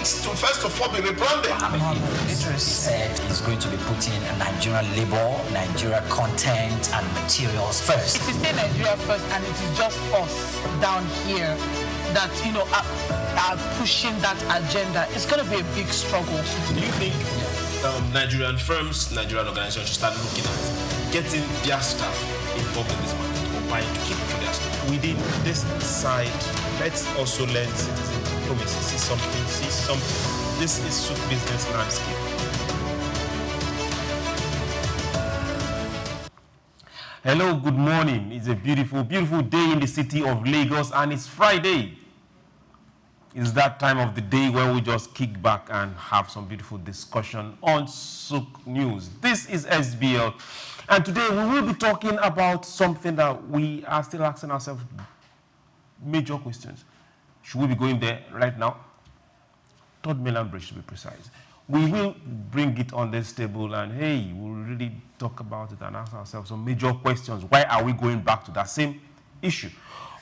needs to first of all be rebranded. Idris said he's going to be putting Nigerian labor, Nigeria content and materials first. If you say Nigeria first and it is just us down here that, are pushing that agenda, it's going to be a big struggle. Do you think Nigerian firms, Nigerian organizations should start looking at getting their staff involved in this market or buying to keep for their staff? Within this side, let's also learn citizen diplomacy. See something. This is Souq business landscape. Hello, good morning. It's a beautiful, beautiful day in the city of Lagos, and it's Friday. It's that time of the day where we just kick back and have some beautiful discussion on Souq News. This is SBL, and today we will be talking about something that we are still asking ourselves major questions. Should we be going there right now? Third Mainland Bridge, to be precise. We will bring it on this table and, hey, we'll really talk about it and ask ourselves some major questions. Why are we going back to that same issue?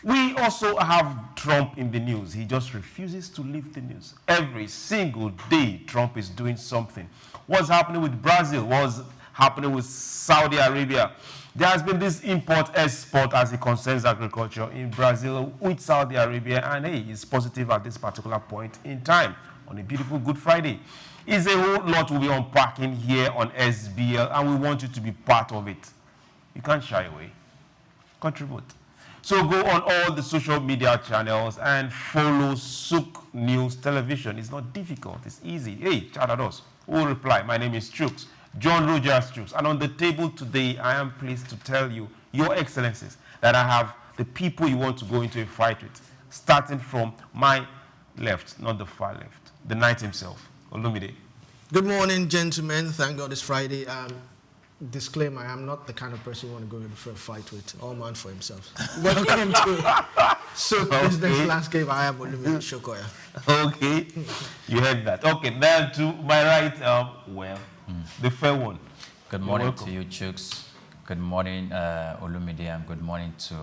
We also have Trump in the news. He just refuses to leave the news. Every single day, Trump is doing something. What's happening with Brazil? What's happening with Saudi Arabia? There has been this import-export as it concerns agriculture in Brazil with Saudi Arabia, and hey, it's positive at this particular point in time on a beautiful Good Friday. It's a whole lot we'll be unpacking here on SBL, and we want you to be part of it. You can't shy away. Contribute. So go on all the social media channels and follow Souq News Television. It's not difficult. It's easy. Hey, chat at us. We'll reply. My name is Souq, John Rogers Souq. And on the table today, I am pleased to tell you, Your Excellencies, that I have the people you want to go into a fight with, starting from my left, not the far left, the knight himself, Olumide. Good morning, gentlemen. Thank God it's Friday. Disclaimer, I am not the kind of person you want to go into for a fight with. All man for himself. Welcome to Souq Business Landscape. I am Olumide Shokoya. Okay, you heard that. Okay, then to my right, the fair one. Good morning to you, Chooks. Good morning, Olumide, and good morning to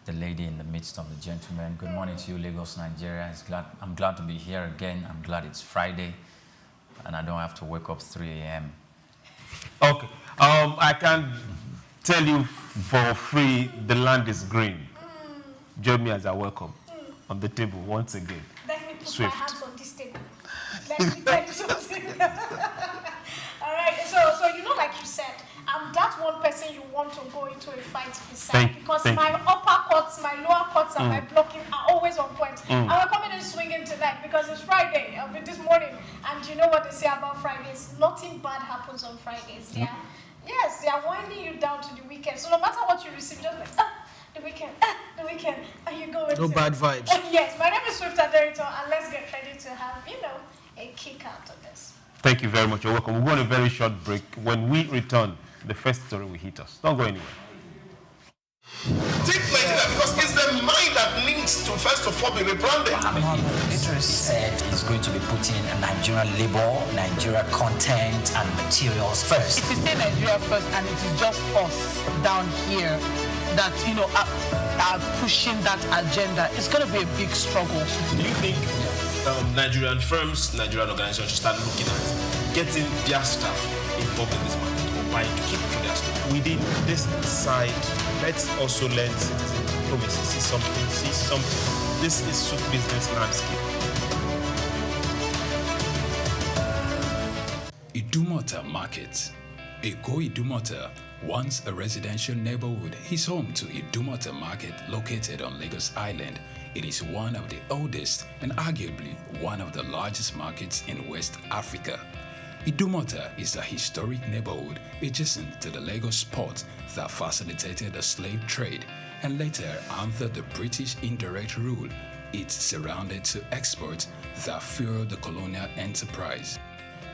the lady in the midst of the gentlemen. Good morning to you, Lagos, Nigeria. I'm glad to be here again. I'm glad it's Friday, and I don't have to wake up 3 a.m. Okay. I can tell you for free, the land is green. Join me as I welcome on the table once again. Let me put Swift. my hands on this table. Let me tell you something. All right, so like you said, I'm that one person you want to go into a fight beside because my uppercuts, my lower cuts, and my blocking are always on point. And we're coming in swinging tonight because it's Friday. This morning, and you know what they say about Fridays? Nothing bad happens on Fridays. Yeah. Yes, they are winding you down to the weekend. So no matter what you receive, just like, the weekend, and you go with No it. bad vibes. Yes, my name is Swift Adderito, and let's get ready to have, a kick out of this. Thank you very much. You're welcome. We'll go on a very short break. When we return, the first story will hit us. Don't go anywhere. Take Nigeria because it's the mind that needs to first of all be rebranded. Idris said he's going to be putting Nigerian labor, Nigeria content and materials first. If you say Nigeria first and it is just us down here that, are pushing that agenda, it's going to be a big struggle. Do you think Nigerian firms, Nigerian organizations should start looking at getting their staff involved in this market or buying to keep for their staff? Within this side, let's also learn citizen diplomacy. See something. This is Souq business landscape. Idumota Market. Eko Idumota, once a residential neighborhood, is home to Idumota Market located on Lagos Island. It is one of the oldest and arguably one of the largest markets in West Africa. Idumota is a historic neighborhood adjacent to the Lagos port that facilitated the slave trade and later, under the British indirect rule, it's surrounded to exports that fueled the colonial enterprise.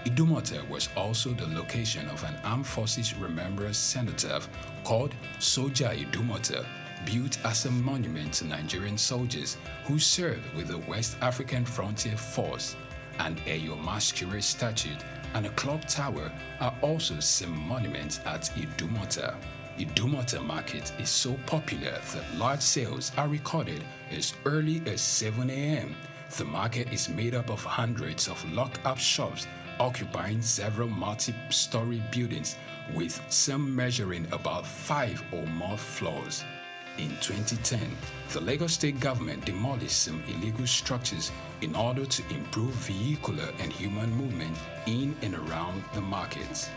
Idumota was also the location of an armed forces remembrance cenotaph called Soja Idumota, built as a monument to Nigerian soldiers who served with the West African Frontier Force. An Eyo Masquerade statue and a clock tower are also some monuments at Idumota. Idumota Market is so popular that large sales are recorded as early as 7 a.m. The market is made up of hundreds of locked-up shops occupying several multi-story buildings, with some measuring about 5 or more floors. In 2010, the Lagos State government demolished some illegal structures in order to improve vehicular and human movement in and around the markets.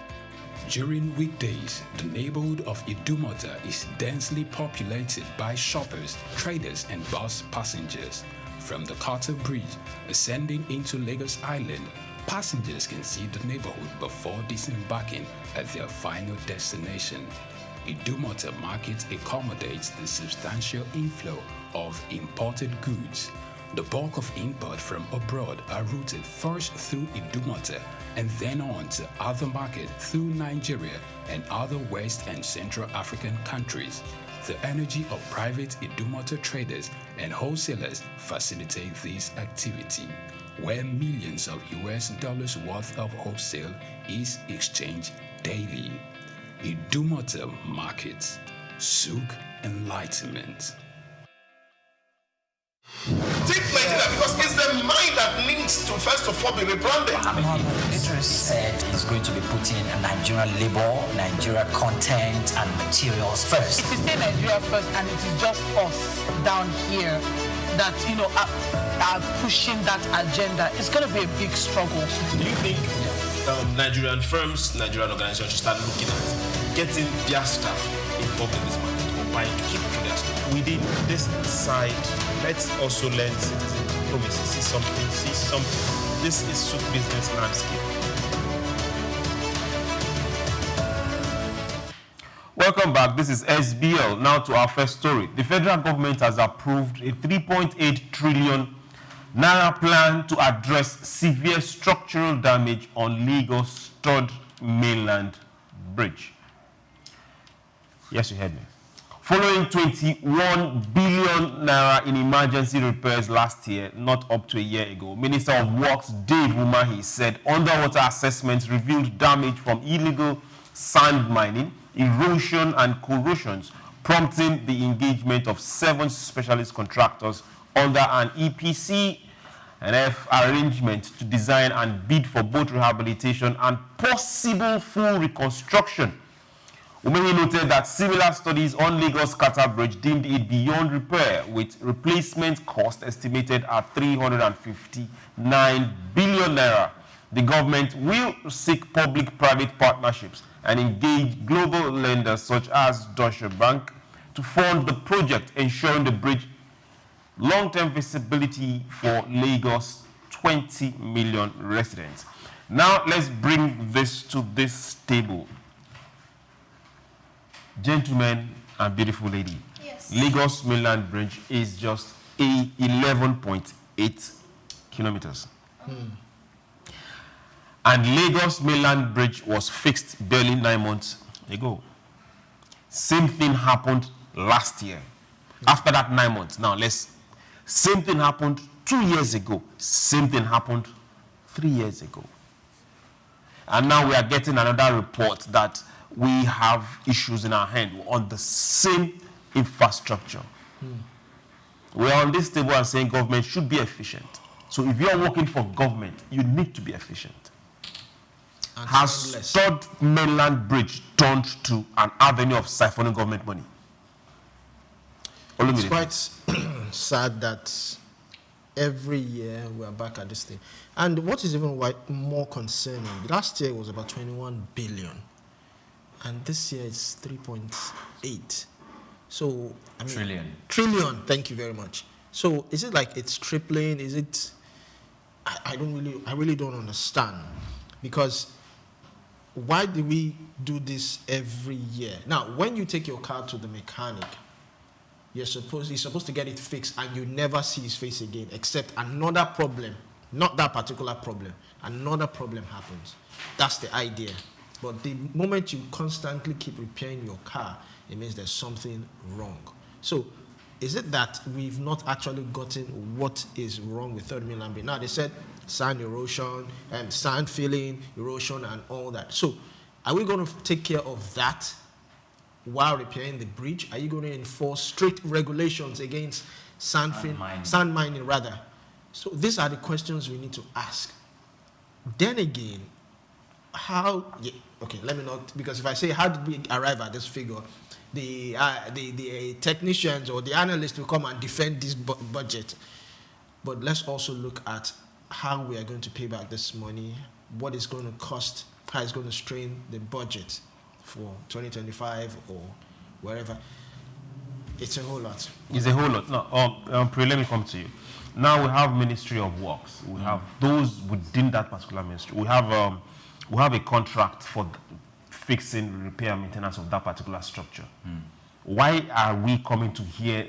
During weekdays, the neighborhood of Idumota is densely populated by shoppers, traders, and bus passengers. From the Carter Bridge, ascending into Lagos Island, passengers can see the neighborhood before disembarking at their final destination. Idumota Market accommodates the substantial inflow of imported goods. The bulk of import from abroad are routed first through Idumota and then on to other markets through Nigeria and other West and Central African countries. The energy of private Idumota traders and wholesalers facilitate this activity, where millions of US dollars worth of wholesale is exchanged daily. Idumota Markets, Souq Enlightenment. Take Nigeria because it's the mind that needs to first of all be rebranded. Idris said he's going to be putting Nigerian labor, Nigeria content and materials first. If you say Nigeria first and it is just us down here that, are pushing that agenda, it's going to be a big struggle. Do you think Nigerian firms, Nigerian organizations should start looking at getting their staff involved in this market or buying to keep for their staff? Within this side, let's also learn citizen diplomacy. See something. This is Souq business landscape. Welcome back. This is SBL. Now to our first story. The federal government has approved a 3.8 trillion naira plan to address severe structural damage on Lagos Third Mainland Bridge. Yes, you heard me. Following 21 billion naira in emergency repairs last year, not up to a year ago, Minister of Works Dave Umahi said underwater assessments revealed damage from illegal sand mining, erosion and corrosions, prompting the engagement of 7 specialist contractors under an EPC and F arrangement to design and bid for both rehabilitation and possible full reconstruction. Umehi noted that similar studies on Lagos Carter Bridge deemed it beyond repair, with replacement cost estimated at 359 billion naira. The government will seek public-private partnerships and engage global lenders such as Deutsche Bank to fund the project, ensuring the bridge long-term visibility for Lagos' 20 million residents. Now let's bring this to this table. Gentlemen and beautiful lady, Yes. Lagos Mainland Bridge is just 11.8 kilometers. And Lagos Mainland Bridge was fixed barely 9 months ago. Same thing happened last year. After that 9 months, same thing happened 2 years ago. Same thing happened 3 years ago. And now we are getting another report that we have issues in our hand on the same infrastructure. We are on this table and saying government should be efficient. So if you are working for government, you need to be efficient. And Has Third Mainland Bridge turned to an avenue of siphoning government money? It's quite sad that every year we are back at this thing. And what is even more concerning, last year it was about 21 billion. And this year it's 3.8. So, I mean, Trillion, thank you very much. So, is it like it's tripling? Is it, I really don't understand. Because why do we do this every year? Now, when you take your car to the mechanic, he's supposed to get it fixed and you never see his face again, except another problem, not that particular problem, another problem happens. That's the idea. But the moment you constantly keep repairing your car, it means there's something wrong. So is it that we've not actually gotten what is wrong with Third Mainland Bridge? Now they said sand erosion, sand filling, erosion and all that. So are we going to take care of that while repairing the bridge? Are you going to enforce strict regulations against sand mining rather? So these are the questions we need to ask. Then again, okay, let me not, because if I say how did we arrive at this figure, the technicians or the analysts will come and defend this budget. But let's also look at how we are going to pay back this money, what it's going to cost, how it's going to strain the budget for 2025 or wherever. It's a whole lot. It's a whole lot. No, Pri, let me come to you. Now we have Ministry of Works. We have those within that particular ministry. We have a contract for fixing, repair, maintenance of that particular structure. Why are we coming to hear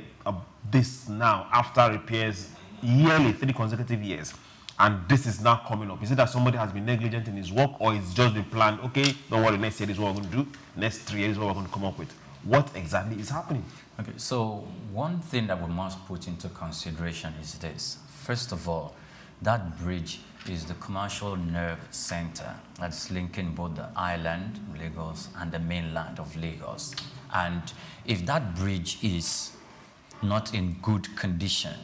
this now after repairs yearly, 3 consecutive years, and this is now coming up? Is it that somebody has been negligent in his work, or it's just been planned, okay, don't worry, next year is what we're going to do, next 3 years is what we're going to come up with? What exactly is happening? Okay, so one thing that we must put into consideration is this. First of all, that bridge is the commercial nerve center that's linking both the island, Lagos, and the mainland of Lagos. And if that bridge is not in good condition,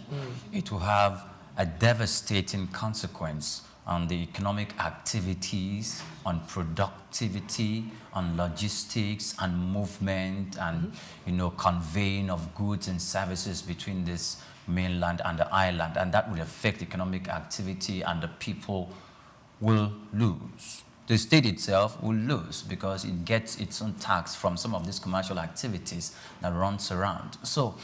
it will have a devastating consequence on the economic activities, on productivity, on logistics and movement, and conveying of goods and services between this mainland and the island, and that will affect economic activity, and the people will lose. The state itself will lose because it gets its own tax from some of these commercial activities that runs around. So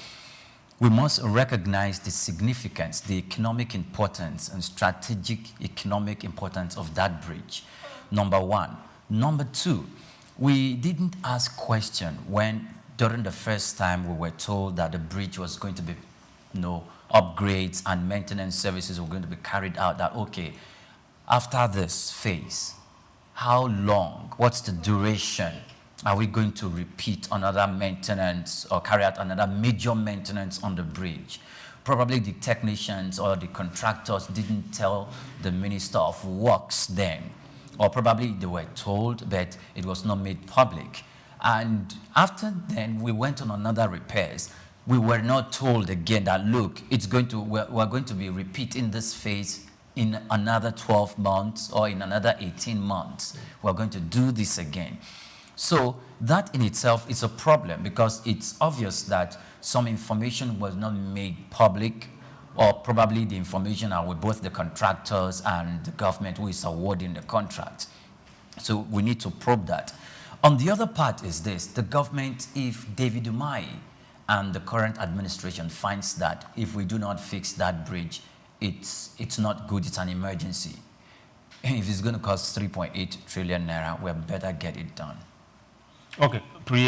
we must recognize the significance, the economic importance and strategic economic importance of that bridge, number one. Number two, we didn't ask question when during the first time we were told that the bridge was going to be, upgrades and maintenance services were going to be carried out, that okay, after this phase, how long, what's the duration? Are we going to repeat another maintenance or carry out another major maintenance on the bridge? Probably the technicians or the contractors didn't tell the Minister of Works then, or probably they were told, but it was not made public. And after then, we went on another repairs. We were not told again that, look, we're going to be repeating this phase in another 12 months or in another 18 months. We're going to do this again. So that in itself is a problem, because it's obvious that some information was not made public, or probably the information are with both the contractors and the government who is awarding the contract. So we need to probe that. On the other part is this: the government, if David Umahi and the current administration finds that if we do not fix that bridge, it's not good, it's an emergency. If it's going to cost 3.8 trillion naira, we better get it done. Okay,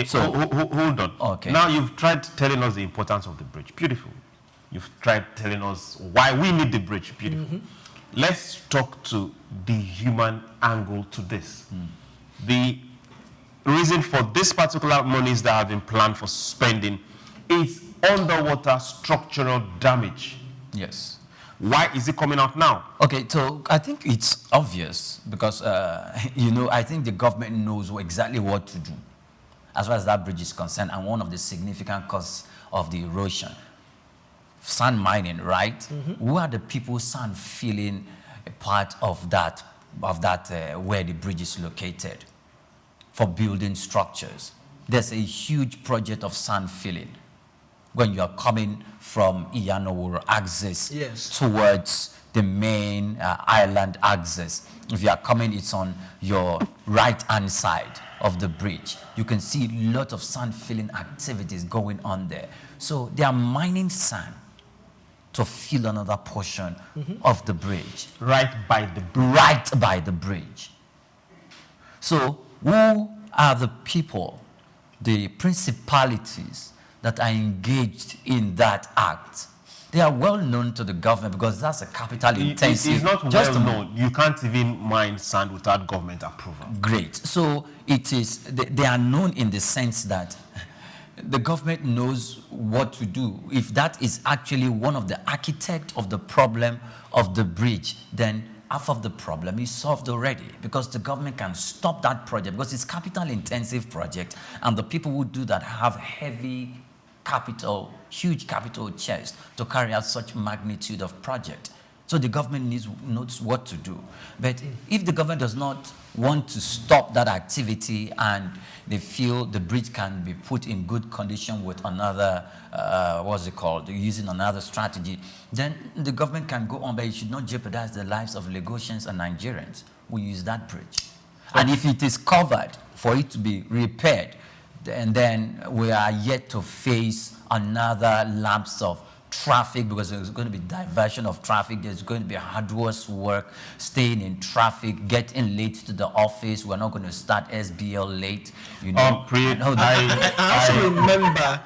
so hold on. Okay. Now you've tried telling us the importance of the bridge. Beautiful. You've tried telling us why we need the bridge. Beautiful. Let's talk to the human angle to this. The reason for this particular monies that have been planned for spending is underwater structural damage. Yes. Why is it coming out now? Okay, so I think it's obvious because, I think the government knows exactly what to do as far as that bridge is concerned, and one of the significant causes of the erosion. Sand mining, right? Who are the people sand filling a part of that where the bridge is located for building structures? There's a huge project of sand filling when you are coming from Iyanoworo axis towards the main island axis. If you are coming, it's on your right-hand side of the bridge. You can see a lot of sand filling activities going on there. So they are mining sand to fill another portion of the bridge. Right by the bridge. Right by the bridge. So who are the people, the principalities that are engaged in that act? They are well known to the government because that's a capital intensive. It's not well known. You can't even mine sand without government approval. Great. So it is. They are known in the sense that the government knows what to do. If that is actually one of the architects of the problem of the bridge, then half of the problem is solved already, because the government can stop that project because it's capital intensive project, and the people who do that have heavy capital, huge capital chest to carry out such magnitude of project. So the government knows what to do. But if the government does not want to stop that activity and they feel the bridge can be put in good condition with another, using another strategy, then the government can go on, but it should not jeopardize the lives of Lagosians and Nigerians who use that bridge. And if it is covered for it to be repaired, and then we are yet to face another lapse of traffic, because there's going to be diversion of traffic. There's going to be arduous work, staying in traffic, getting late to the office. We're not going to start SBL late. You know. I also remember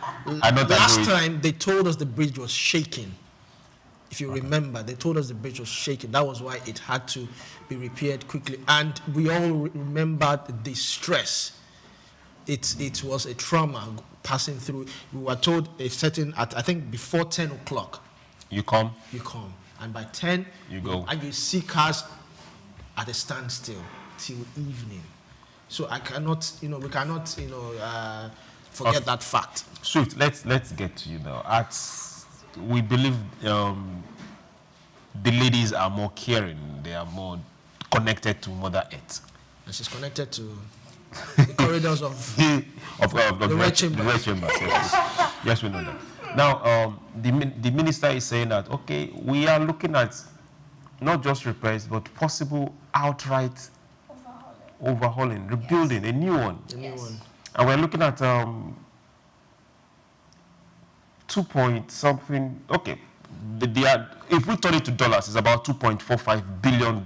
last time they told us the bridge was shaking. If you remember, they told us the bridge was shaking. That was why it had to be repaired quickly. And we all remembered the stress. It was a trauma passing through. We were told I think before 10 o'clock. You come. And by 10, you go. And you see cars at a standstill till evening. So we cannot, forget that fact. Swift, let's get to you now. We believe the ladies are more caring. They are more connected to Mother Earth. And she's connected to the corridors of the red chambers. Yes, we know that. Now, the minister is saying that, okay, we are looking at not just repairs, but possible outright overhauling, rebuilding, a new one. And we're looking at 2 point something. Okay, if we turn it to dollars, it's about $2.45 billion.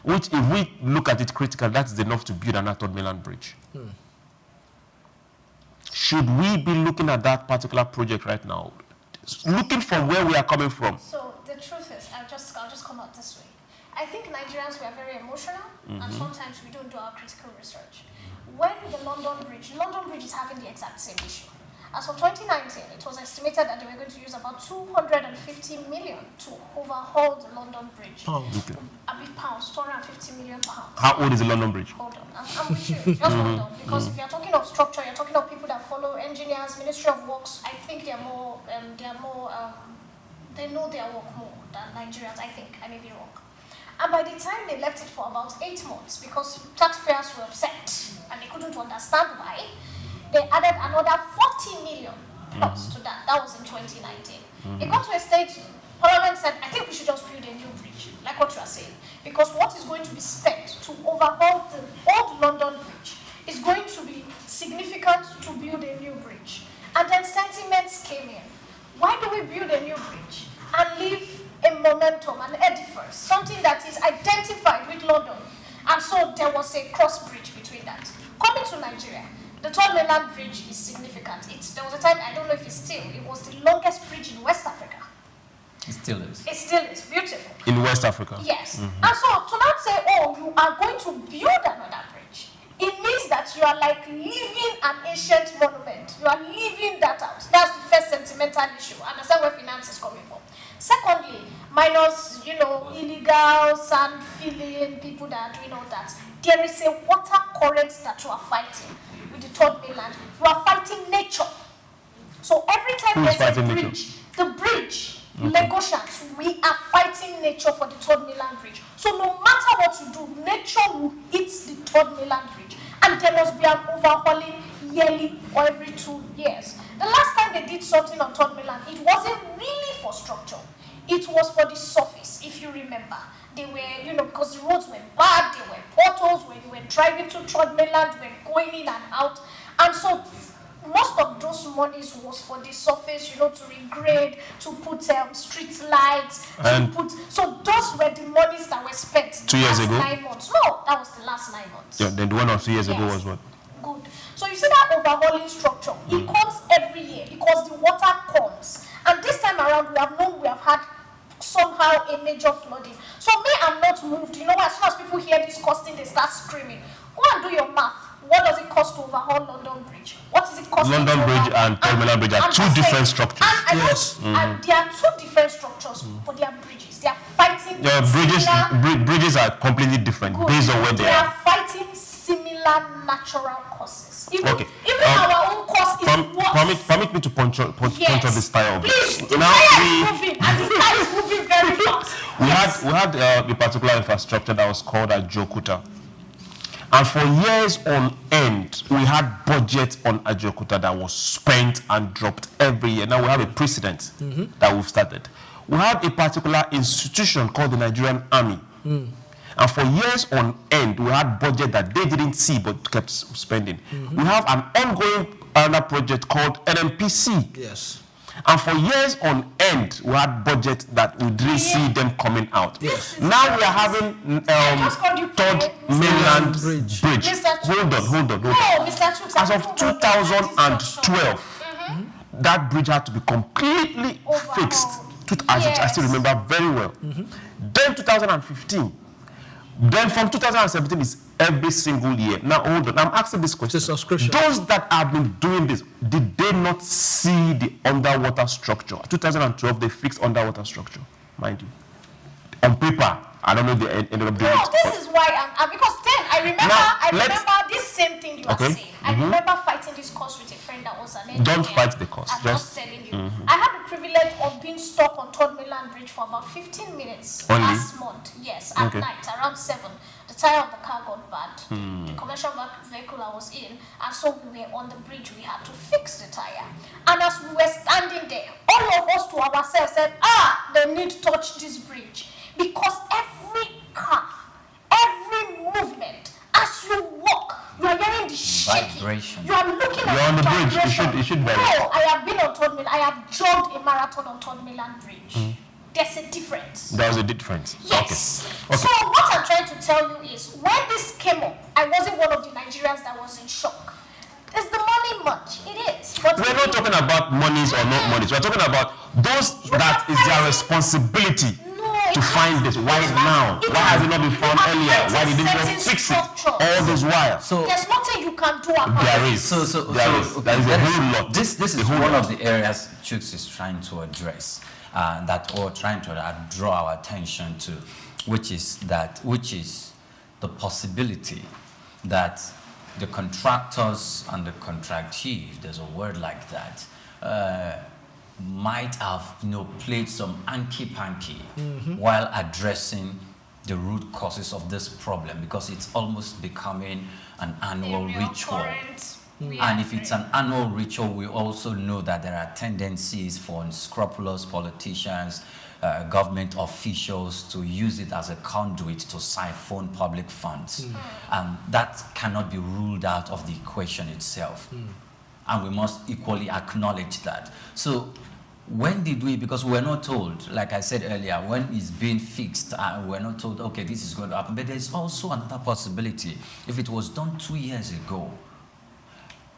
Which, if we look at it critically, that's enough to build another Third Mainland Bridge. Should we be looking at that particular project right now, looking from where we are coming from? So the truth is, I'll just come out this way. I think Nigerians, we are very emotional, and sometimes we don't do our critical research. When the London Bridge is having the exact same issue. As of 2019, it was estimated that they were going to use about 250 million to overhaul the London Bridge. Pounds. Okay. A big pounds, 250 million pounds. How old is the London Bridge? Hold on, I'm with you. Just hold on, because if you're talking of structure, you're talking of people that follow engineers, Ministry of Works. I think they know their work more than Nigerians. I think I may be wrong. And by the time they left it for about 8 months, because taxpayers were upset and they couldn't understand why, they added another 40 million plus to that. That was in 2019. It got to a stage, Parliament said, I think we should just build a new bridge, like what you are saying. Because what is going to be spent to overhaul the old London Bridge is going to be significant to build a new bridge. And then sentiments came in. Why do we build a new bridge and leave a momentum, an edifice, something that is identified with London? And so there was a cross bridge between that. Coming to Nigeria, the Third Mainland Bridge is significant. There was a time, I don't know if it was the longest bridge in West Africa. It still is. It still is beautiful. In West Africa? Yes. And so to not say, oh, you are going to build another bridge, it means that you are like leaving an ancient monument. You are leaving that out. That's the first sentimental issue. Understand where finance is coming from. Secondly, minus, illegal sand filling, people that are doing all that. There is a water current that you are fighting with the Third Mainland. You are fighting nature. So every time there's a bridge, the bridge, Lagosians, we are fighting nature for the Third Mainland Bridge. So no matter what you do, nature will hit the Third Mainland Bridge. And there must be an overhauling yearly or every 2 years. The last time they did something on Third Mainland, it wasn't really for structure. It was for the surface, if you remember. They were, because the roads were bad, there were potholes, when you were driving to Third Mainland, you were going in and out. And so most of those monies was for the surface, to regrade, to put street lights, so those were the monies that were spent 2 years ago? 9 months. No, that was the last 9 months. Yeah, then the one of 2 years ago was what? Good. So you see that overhauling structure, it comes every year because the water comes. And this time around, we have had somehow a major flooding. So me, I'm not moved. As soon as people hear this costing, they start screaming. Go and do your math. What does it cost to overhaul London Bridge? What is it costing? London Bridge and Third Mainland Bridge are two different structures. And they are two different structures, but they are bridges. They are fighting. Bridges are completely different based on where they are. They are fighting similar natural causes. Even okay. our own cause is permit me to puncture this tire. Please, the tire is moving, and the tire is moving very fast. We had a particular infrastructure that was called Ajokuta. And for years on end, we had budget on Ajokuta that was spent and dropped every year. Now we have a precedent that we've started. We had a particular institution called the Nigerian Army. And for years on end, we had budget that they didn't see but kept spending. We have an ongoing project called NMPC. Yes. And for years on end, we had budget that we didn't see them coming out. Yes. Now we are having Third Mainland Bridge. Hold on. No, Mr. Souq, As of 2012, that bridge had to be completely fixed. I still remember very well. Then 2015. Then from 2017 is every single year. Now hold on, I'm asking this question. Subscription. Those that have been doing this, did they not see the underwater structure? 2012, they fixed underwater structure, mind you. On paper, I don't know if they ended up doing it. No, this is why because then I remember this same thing you are saying. I remember fighting this cause with a friend that was an engineer. Don't fight the cause. I'm just telling you. I had the privilege of being stuck on Third Mainland Bridge for about 15 minutes last month. Yes, at night, around 7. The tire of the car got bad. The commercial vehicle I was in, and so we were on the bridge. We had to fix the tire. And as we were standing there, all of us to ourselves said, they need to touch this bridge. Because every car, every movement, as you walk, you are hearing the shaking. Vibration. You are looking at You're on the bridge. vibration. You should No, I have been on Third Mainland. I have jogged a marathon on Third Mainland Bridge. There's a difference. There's a difference. Yes. Okay. So what I'm trying to tell you is, when this came up, I wasn't one of the Nigerians that was in shock. Is the money much? It is. But We're not talking about monies or not monies. We're talking about those that is their responsibility to find this. Why now? Why has it not been found earlier? Why did they not fix it? All those wires. So there's nothing you can do about there it. is. There is a whole lot. This is one of the areas Souq is trying to address, that we're trying to draw our attention to, which is the possibility that the contractors and the contractee, if there's a word like that, might have played some hanky-panky while addressing the root causes of this problem, because it's almost becoming an annual ritual. And if it's an annual ritual, we also know that there are tendencies for unscrupulous politicians, government officials to use it as a conduit to siphon public funds. And that cannot be ruled out of the equation itself. And we must equally acknowledge that. So when did we, because we're not told, like I said earlier, when it's being fixed, we're not told, okay, this is going to happen. But there's also another possibility. If it was done 2 years ago,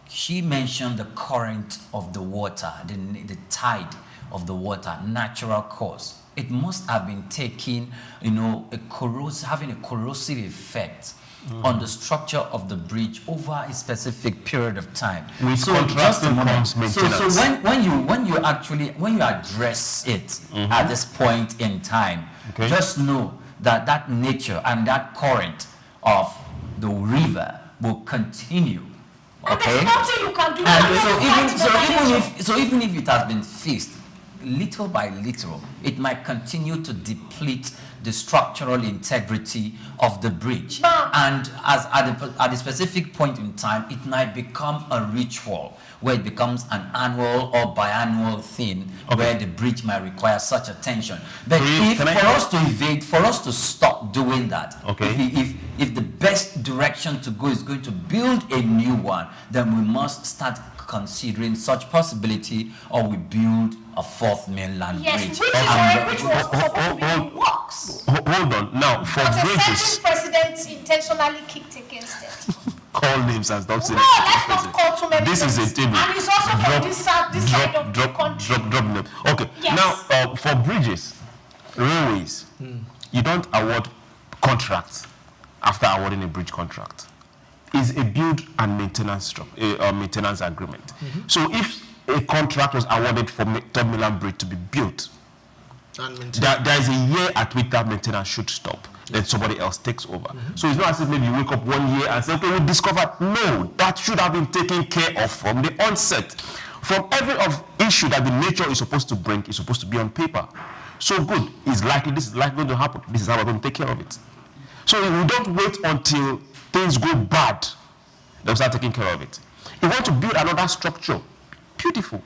she mentioned the current of the water, the tide of the water, natural cause. It must have been taking, having a corrosive effect on the structure of the bridge over a specific period of time. So just a moment. So when you address it at this point in time, just know that that nature and that current of the river will continue. Okay. And there's nothing you can do. And so even if it has been fixed, little by little, it might continue to deplete the structural integrity of the bridge. And as at a specific point in time, it might become a ritual where it becomes an annual or biannual thing where the bridge might require such attention. But for us to stop doing that, if the best direction to go is going to build a new one, then we must start considering such possibility, or we build a fourth mainland bridge. Which was supposed to be in works. Hold on. Now, for bridges, a certain president intentionally kicked against it. Call names and stop saying let's not call too many names. This is a table. And it's also from this side of the country. Drop name. Okay. Yes. Now, for bridges, railways, you don't award contracts after awarding a bridge contract. It's a build and maintenance agreement. So if a contract was awarded for Third Mainland Bridge to be built, there is a year at which that maintenance should stop. then somebody else takes over. So it's not as if maybe you wake up one year and say, okay, we discovered. No, that should have been taken care of from the onset. From every issue that the nature is supposed to bring is supposed to be on paper. So good, this is likely going to happen. This is how we're going to take care of it. So we don't wait until things go bad, then we start taking care of it. If you want to build another structure, beautiful.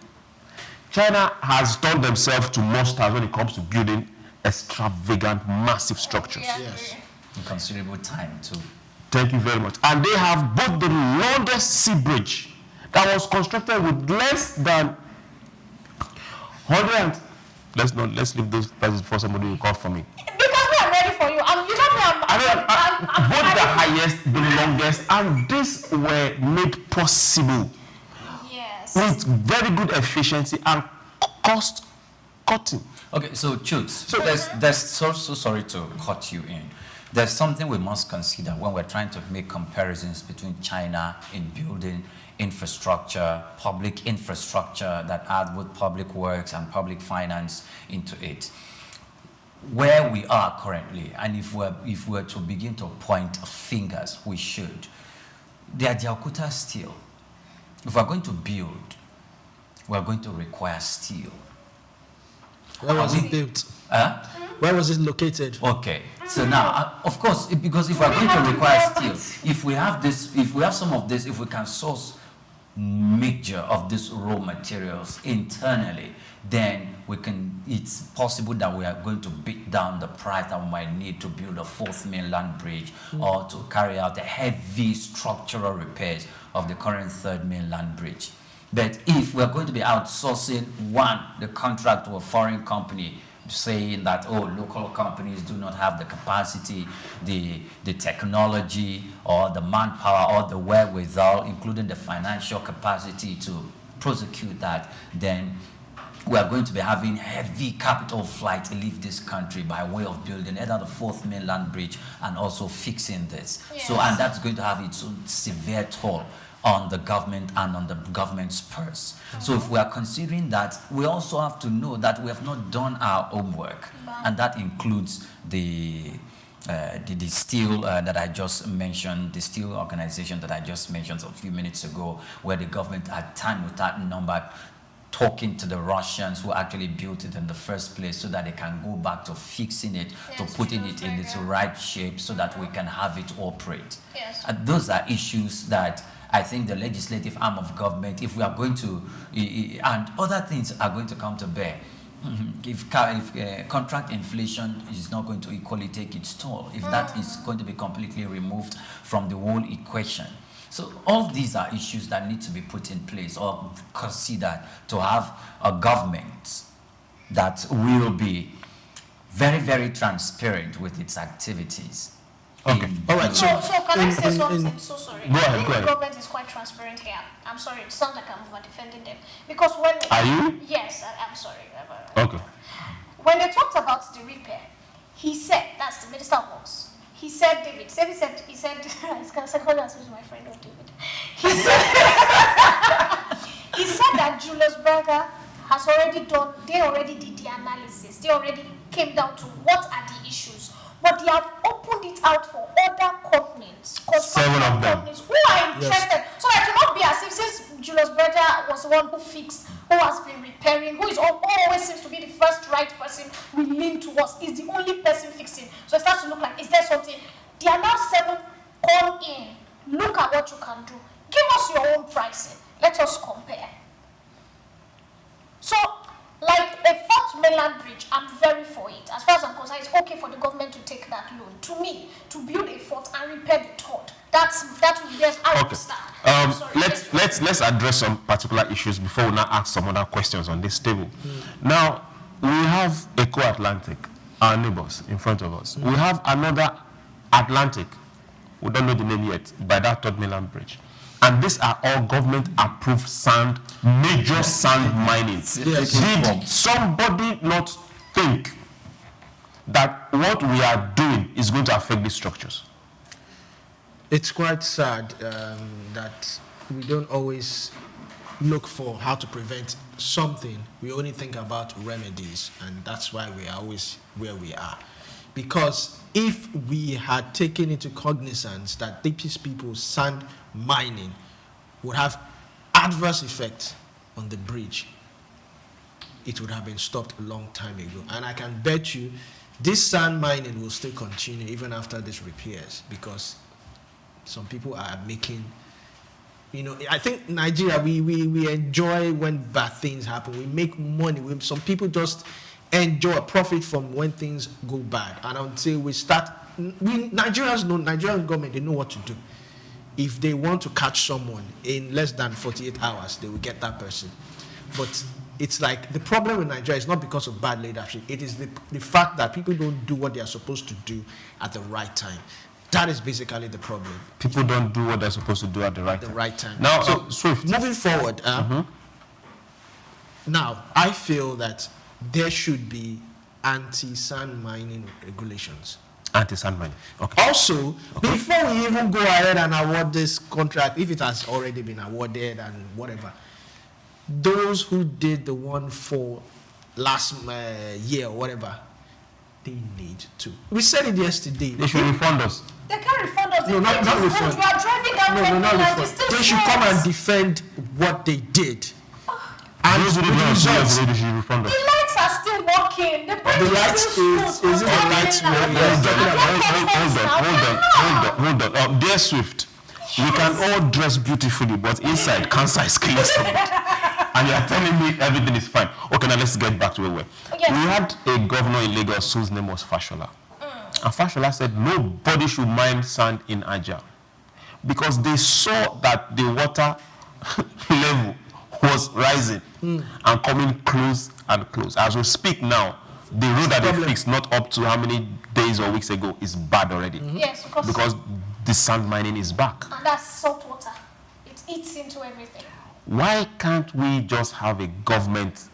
China has turned themselves to monsters when it comes to building extravagant, massive structures. Yes. In considerable time too. Thank you very much. And they have built the longest sea bridge that was constructed with less than 100. Let's leave those prices for somebody who call for me. Because we are ready for you. You don't know both the highest, the longest, and these were made possible. Yes. With very good efficiency and cost cutting. Okay, so Chooks, so there's so sorry to cut you in. There's something we must consider when we're trying to make comparisons between China in building infrastructure, public infrastructure that adds both public works and public finance into it. Where we are currently, and if we're to begin to point fingers, we should. They are Jakarta steel. If we're going to build, we're going to require steel. Where was it built? Where was it located? Okay, so now, of course, because if we're going to require steel, if we have some of this, if we can source mixture of these raw materials internally, then it's possible that we are going to beat down the price that we might need to build a Fourth Mainland Bridge or to carry out the heavy structural repairs of the current Third Mainland Bridge. But if we're going to be outsourcing the contract to a foreign company, saying that, oh, local companies do not have the capacity, the technology, or the manpower, or the wherewithal, including the financial capacity to prosecute that, then we are going to be having heavy capital flight to leave this country by way of building either the Fourth Mainland Bridge and also fixing this. Yes. So, and that's going to have its own severe toll on the government and on the government's purse. So if we are considering that, we also have to know that we have not done our homework, and that includes the steel that I just mentioned, the steel organization that I just mentioned a few minutes ago, where the government had time without number talking to the Russians who actually built it in the first place so that they can go back to fixing it, to putting it in its right shape so that we can have it operate. Yes. And those are issues that I think the legislative arm of government, if we are going to, and other things are going to come to bear. If contract inflation is not going to equally take its toll, if that is going to be completely removed from the whole equation. So all these are issues that need to be put in place or considered to have a government that will be very, very transparent with its activities. Okay. All right. So can I say something? So sorry. Go ahead. The government is quite transparent here. I'm sorry. It sounds like I'm over defending them because when are you? Yes, I'm sorry. Okay. When they talked about the repair, he said, that's the Minister of Works. He said, David said, I call my friend David. He said that Julius Berger has already done, they already did the analysis. They already came down to what are the issues. But they have opened it out for other companies, 7 of them, companies who are interested. Yes. So that it will not be as if since Julius Berger was the one who fixed, who has been repairing, who is always seems to be the first right person we lean towards, is the only person fixing. So it starts to look like, is there something? There are now 7 come in. Look at what you can do. Give us your own pricing. Let us compare. So, like a Fourth Mainland Bridge, I'm very for it. As far as I'm concerned, it's okay for the government to take that loan. To me, to build a fourth and repair the third, that would be best. I understand. Let's address some particular issues before we now ask some other questions on this table. Now, we have Eco Atlantic, our neighbors in front of us. We have another Atlantic, we don't know the name yet, by that Third Mainland Bridge. And these are all government-approved sand, major sand mining. Yes. Did somebody not think that what we are doing is going to affect these structures? It's quite sad that we don't always look for how to prevent something. We only think about remedies, and that's why we are always where we are. because if we had taken into cognizance that these people's sand mining would have adverse effects on the bridge, it would have been stopped a long time ago. And I can bet you this sand mining will still continue even after these repairs, because some people are making, I think Nigeria, we enjoy when bad things happen. We make money. Some people just enjoy a profit from when things go bad. And until we start, Nigerian government, they know what to do. If they want to catch someone in less than 48 hours, they will get that person. But it's like the problem with Nigeria is not because of bad leadership. It is the fact that people don't do what they are supposed to do at the right time. That is basically the problem. People don't do what they're supposed to do at the right time. Now, so Swift. Moving forward, now I feel that there should be anti-sand mining regulations. Anti-sand mining. Okay. Also, before we even go ahead and award this contract, if it has already been awarded and whatever, those who did the one for last year or whatever, they need to. We said it yesterday. They should refund us. They can't refund us. No, not refund. You are driving down No, not refund. They should come and defend what they did. And those who did the results, they should refund us. The lights are still working. The lights is it the lights Hold on. Dear Swift, we can all dress beautifully, but inside cancer is killing someone. And you are telling me everything is fine. Okay, now let's get back to where we were. Yes. We had a governor in Lagos whose name was Fashola. And Fashola said nobody should mine sand in Aja, because they saw that the water level was rising and coming close and close. As we speak now, the road that they fixed not up to how many days or weeks ago is bad already. Yes, because the sand mining is back. And that's salt water. It eats into everything. Why can't we just have a government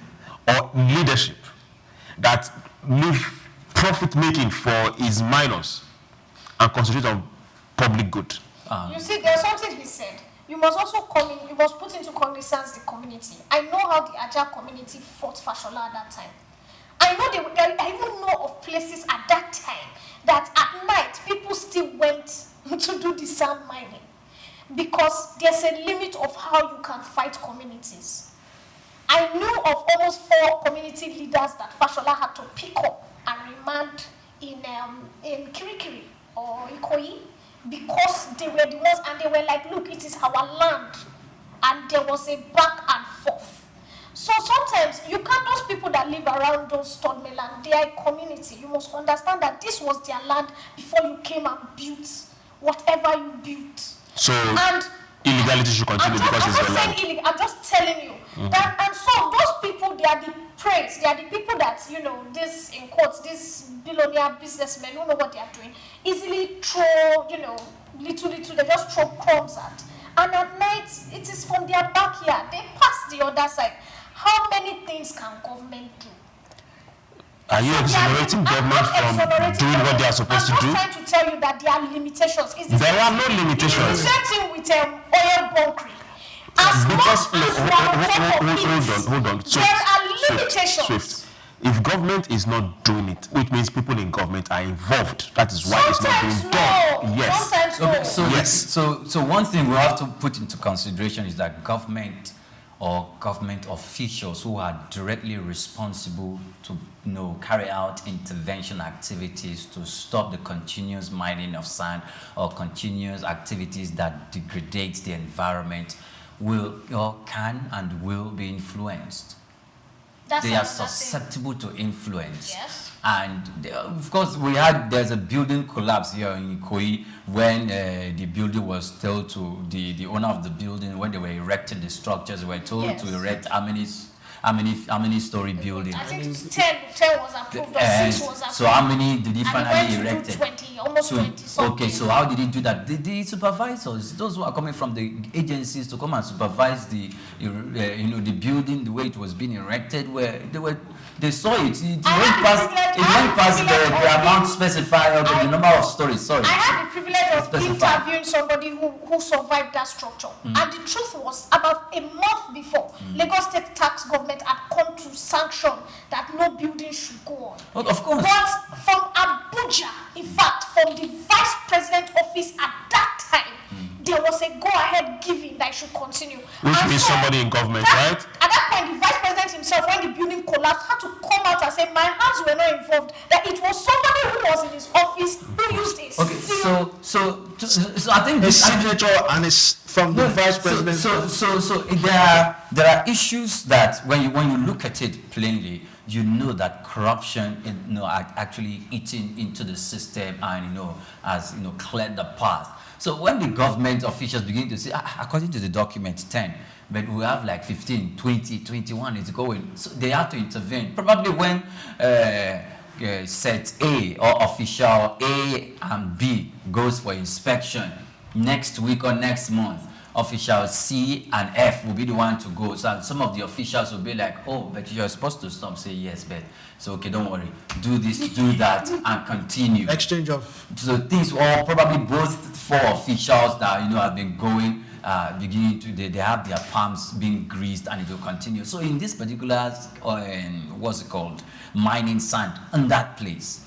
or leadership that leave profit making for its miners and concentrate on public good? You see, there's something he said. You must also you must put into cognizance the community. I know how the Aja community fought Fashola at that time. I even know of places at that time that at night people still went to do the sand mining, because there's a limit of how you can fight communities. I knew of almost 4 community leaders that Fashola had to pick up and remand in Kirikiri or Ikoyi, because they were the ones, and they were like, look, it is our land. And there was a back and forth. So sometimes you can't, those people that live around those Third Mainland, they are a community. You must understand that this was their land before you came and built whatever you built. So illegality should continue because it's their land. I'm just telling you that, and so those people, they are the praise. They are the people that, this, in quotes, this billionaire businessmen who know what they are doing, easily throw, little, they just throw crumbs at. And at night, it is from their backyard. They pass the other side. How many things can government do? Are you exonerating government from doing what they are supposed to do? I'm just trying to tell you that there are limitations. There are no limitations. It's the same thing with oil bunkering. Hold on. There are limitations. Swift. If government is not doing it, which means people in government are involved. That is why it's not being done. Yes. So one thing we have to put into consideration is that government or government officials who are directly responsible to carry out intervention activities to stop the continuous mining of sand or continuous activities that degrade the environment will or can and will be influenced. They are susceptible to influence. Yes. And of course, there's a building collapse here in Ikoyi when the building was told to the owner of the building, when they were erecting the structures, they were told to erect how many story building? I think 10 was approved, or 6 was approved. So how many did he finally erect? 20, almost 20 something. Okay, so how did he do that? The supervisors, those who are coming from the agencies to come and supervise the building, the way it was being erected, where they saw it. It went past the amount specified or the number of stories. Sorry. I had the privilege of interviewing somebody who survived that structure. And the truth was, about a month before, Lagos State tax government had come to sanction that no building should go on. Well, of course. But from Abuja, maybe somebody in government, right? At that point, the vice president himself, when the building collapsed, had to come out and say, my hands were not involved. That it was somebody who was in his office who used it. Okay, so I think his signature and it's from the vice president. So there are issues that when you look at it plainly, you know that corruption, actually eating into the system and has cleared the path. So when the government officials begin to say, according to the document 10, but we have like 15, 20, 21 is going, so they have to intervene. Probably when set A or official A and B goes for inspection next week or next month, official C and F will be the one to go. So some of the officials will be like, oh, but you're supposed to stop. Say yes, but so okay, don't worry, do this, do that, and continue. Exchange of. So things, or probably both four officials that have been going, beginning to they have their palms being greased, and it will continue. So in this particular, what's it called, mining sand in that place.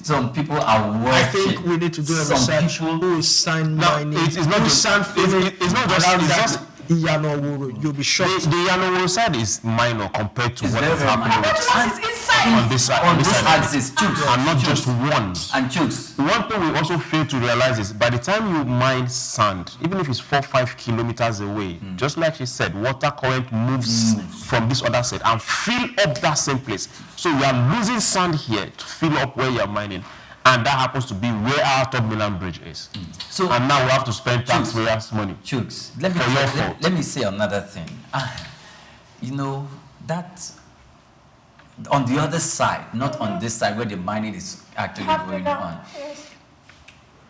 Some people are working. I think we need to do a research. Who is sand mining? It's not just sand. It's not just. You'll be shocked. The Yanoworo side is minor compared to what is happening on this side. On this axis, and not just one. And chooks. One thing we also fail to realize is by the time you mine sand, even if it's 4-5 kilometers away, just like she said, water current moves from this other side and fill up that same place. So you are losing sand here to fill up where you are mining. And that happens to be where our Third Mainland Bridge is. So, and now we have to spend taxpayers' money. Chooks, let me say another thing. That on the other side, not on this side where the mining is actually going on,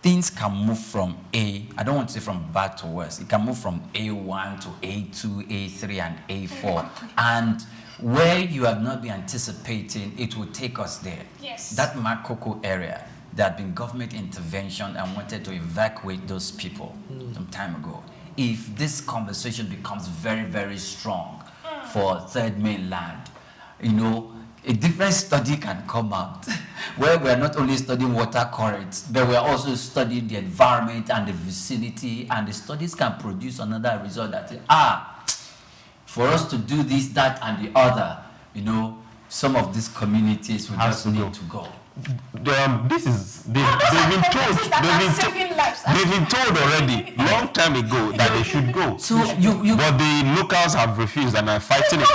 things can move from A, I don't want to say from bad to worse, it can move from A1 to A2, A3, and A4. And where you have not been anticipating, it will take us there. Yes. That Makeover area, there had been government intervention and wanted to evacuate those people some time ago. If this conversation becomes very, very strong for Third Mainland, a different study can come out where we are not only studying water currents, but we are also studying the environment and the vicinity, and the studies can produce another result that for us to do this, that, and the other, some of these communities will just need to go. They've been told already long time ago that they should go. So but the locals have refused and are fighting it.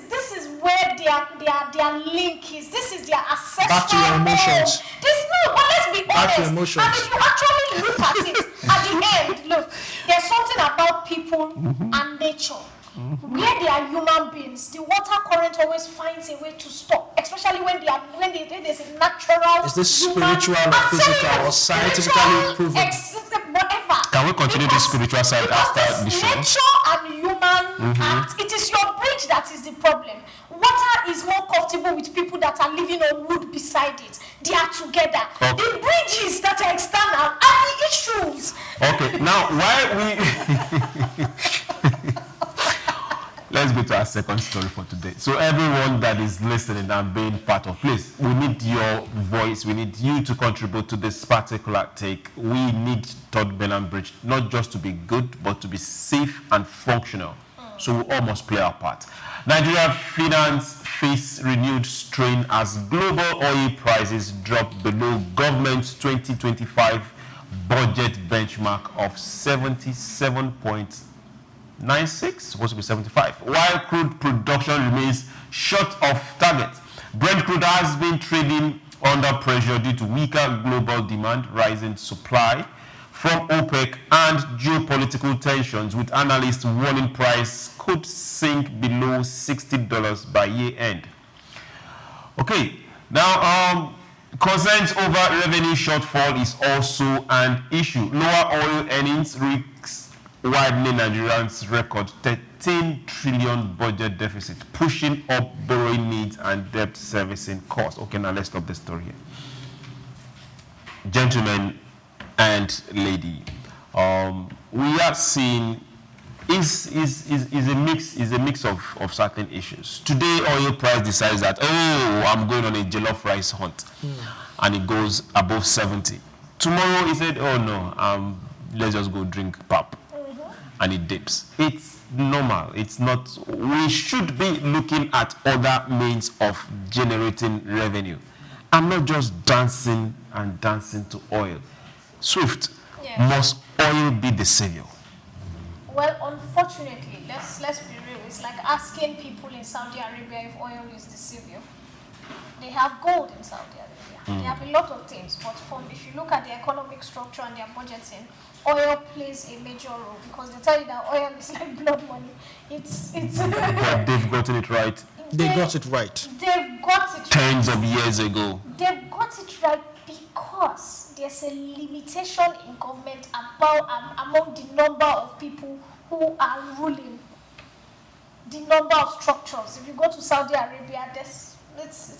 This is where their link is. This is their ancestral. Back to your emotions. Let's be honest. Back to emotions. And if you actually look at it, at the end, look, there's something about people and nature. Where they are human beings, the water current always finds a way to stop, especially when there's a natural. Is this spiritual or physical or scientifically proven? Whatever. Can we continue the spiritual side after the show? Nature and human act, it is your bridge that is the problem. Water is more comfortable with people that are living on wood beside it. They are together. Okay. The bridges that are external are the issues. Okay, now why we let's go to our second story for today. So everyone that is listening and being part of, please, we need your voice. We need you to contribute to this particular take. We need Third Mainland Bridge not just to be good, but to be safe and functional. So we all must play our part. Nigeria finance face renewed strain as global oil prices drop below government's 2025 budget benchmark of 77.96, supposed to be 75, while crude production remains short of target. Brent crude has been trading under pressure due to weaker global demand, rising supply from OPEC, and geopolitical tensions, with analysts warning price could sink below $60 by year end. Okay, now concerns over revenue shortfall is also an issue. Lower oil earnings risks widening Nigerians' record 13 trillion budget deficit, pushing up borrowing needs and debt servicing costs. Okay, now let's stop the story here. Gentlemen and lady, we are seeing is a mix of certain issues. Today, oil price decides that, oh, I'm going on a jollof rice hunt, and it goes above 70. Tomorrow, he said, oh no, I'm let's just go drink pap, and it dips. It's normal. It's not. We should be looking at other means of generating revenue, and not just dancing and dancing to oil. Swift, must oil be the savior? Well, unfortunately, let's be real. It's like asking people in Saudi Arabia if oil is the savior. They have gold in Saudi Arabia. They have a lot of things, but if you look at the economic structure and their budgeting, oil plays a major role, because they tell you that oil is like blood money. It's But they've gotten it right. They got it right. They've got it Tens of years ago. They've got it right because there's a limitation in government among the number of people who are ruling, the number of structures. If you go to Saudi Arabia, it's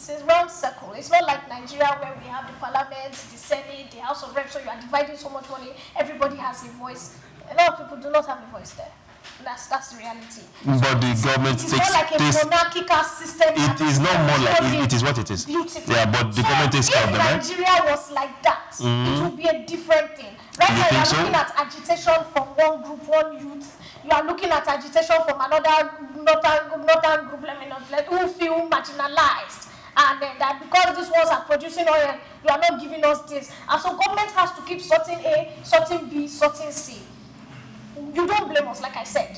a round circle. It's not like Nigeria, where we have the parliament, the senate, the house of reps, so you are dividing so much money, everybody has a voice. A lot of people do not have a voice there. That's the reality. But the government takes more like a monarchical system. It is not more like it is what it is. Beautiful. Yeah, but the government takes care of them, right? If Nigeria was like that, it would be a different thing. Right now, you are looking at agitation from one group, one youth. You are looking at agitation from another northern group, who feel marginalized. And that because these ones are producing oil, you are not giving us this. And so government has to keep sorting A, sorting B, sorting C. You don't blame us, like I said.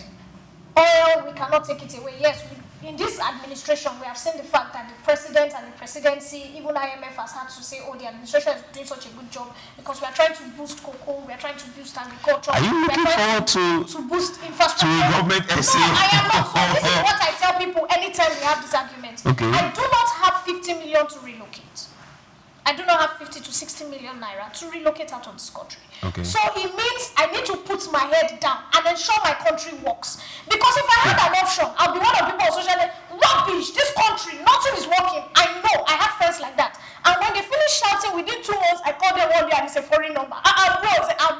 Oil, we cannot take it away. Yes, in this administration, we have seen the fact that the president and the presidency, even IMF has had to say, oh, the administration is doing such a good job, because we are trying to boost cocoa, we are trying to boost agriculture. Are you looking forward to boost infrastructure? To government essay? No, I am not. So this is what I tell people anytime we have this argument. Okay. I do not have 50 million to relocate. I do not have 50 to 60 million naira to relocate out of this country. Okay. So it means I need to put my head down and ensure my country works. Because if I had an option, I'll be one of the people on social media, rubbish, this country, nothing is working. I know, I have friends like that. And when they finish shouting within 2 months, I call them one day and it's a foreign number. I've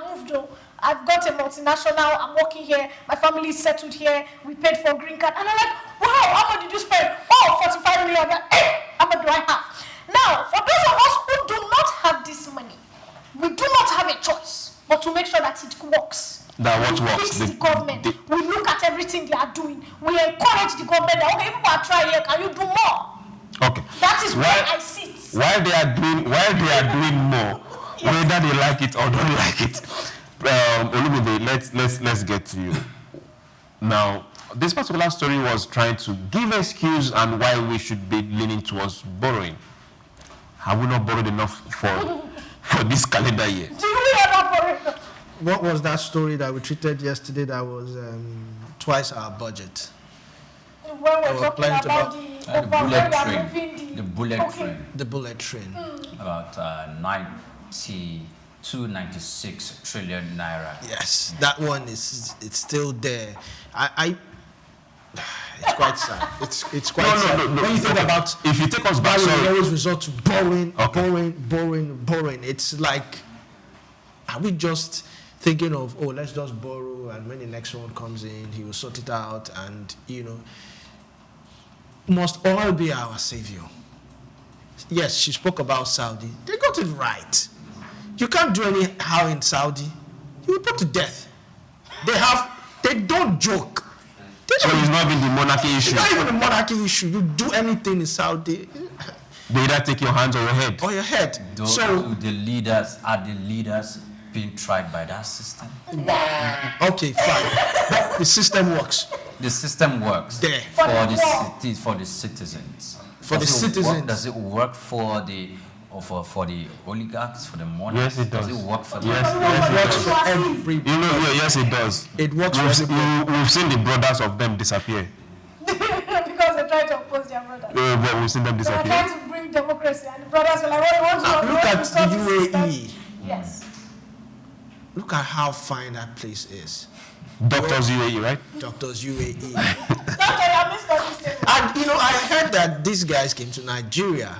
moved though. I've got a multinational, I'm working here, my family is settled here, we paid for green card. And I'm like, wow, how much did you spend? Oh, 45 million. How much do I have? Now, for those of us who do not have this money, we do not have a choice but to make sure that it works. That what works? Fix the government. We look at everything they are doing. We encourage the government that, okay, people are trying here, can you do more? Okay. That is where I sit. While they are doing more, whether they like it or don't like it. Olumide, let's get to you. Now, this particular story was trying to give excuse and why we should be leaning towards borrowing. Have we not borrowed enough for this calendar year? Do we ever borrow enough? What was that story that we treated yesterday that was twice our budget? When we're talking about the bullet train. The bullet train. About 96 trillion naira. Yes, that one it's still there. It's quite sad. It's quite sad. No. When you think about, if you take us back, we always resort to borrowing. It's like, are we just thinking of, oh, let's just borrow, and when the next one comes in, he will sort it out, and must oil be our savior? Yes, she spoke about Saudi. They got it right. You can't do anyhow in Saudi. You will put to death. They don't joke. So it's not even the monarchy issue. It's not even the monarchy issue. You do anything in Saudi, they either take your hands or your head. Or your head. Are the leaders being tried by that system? Okay, fine. But the system works. The system works there for the citizens. Does it work for the oligarchs, for the money? Yes, it does. Does it work for the it works for everybody. Yes, it does. It works for everybody. We've seen the brothers of them disappear. Because they're trying to oppose their brothers. But we've seen them disappear. They're trying to bring democracy, and the brothers were like, what do you want to look at the UAE. Yes. Look at how fine that place is. Doctors UAE, right? Doctors UAE. Okay, And I heard that these guys came to Nigeria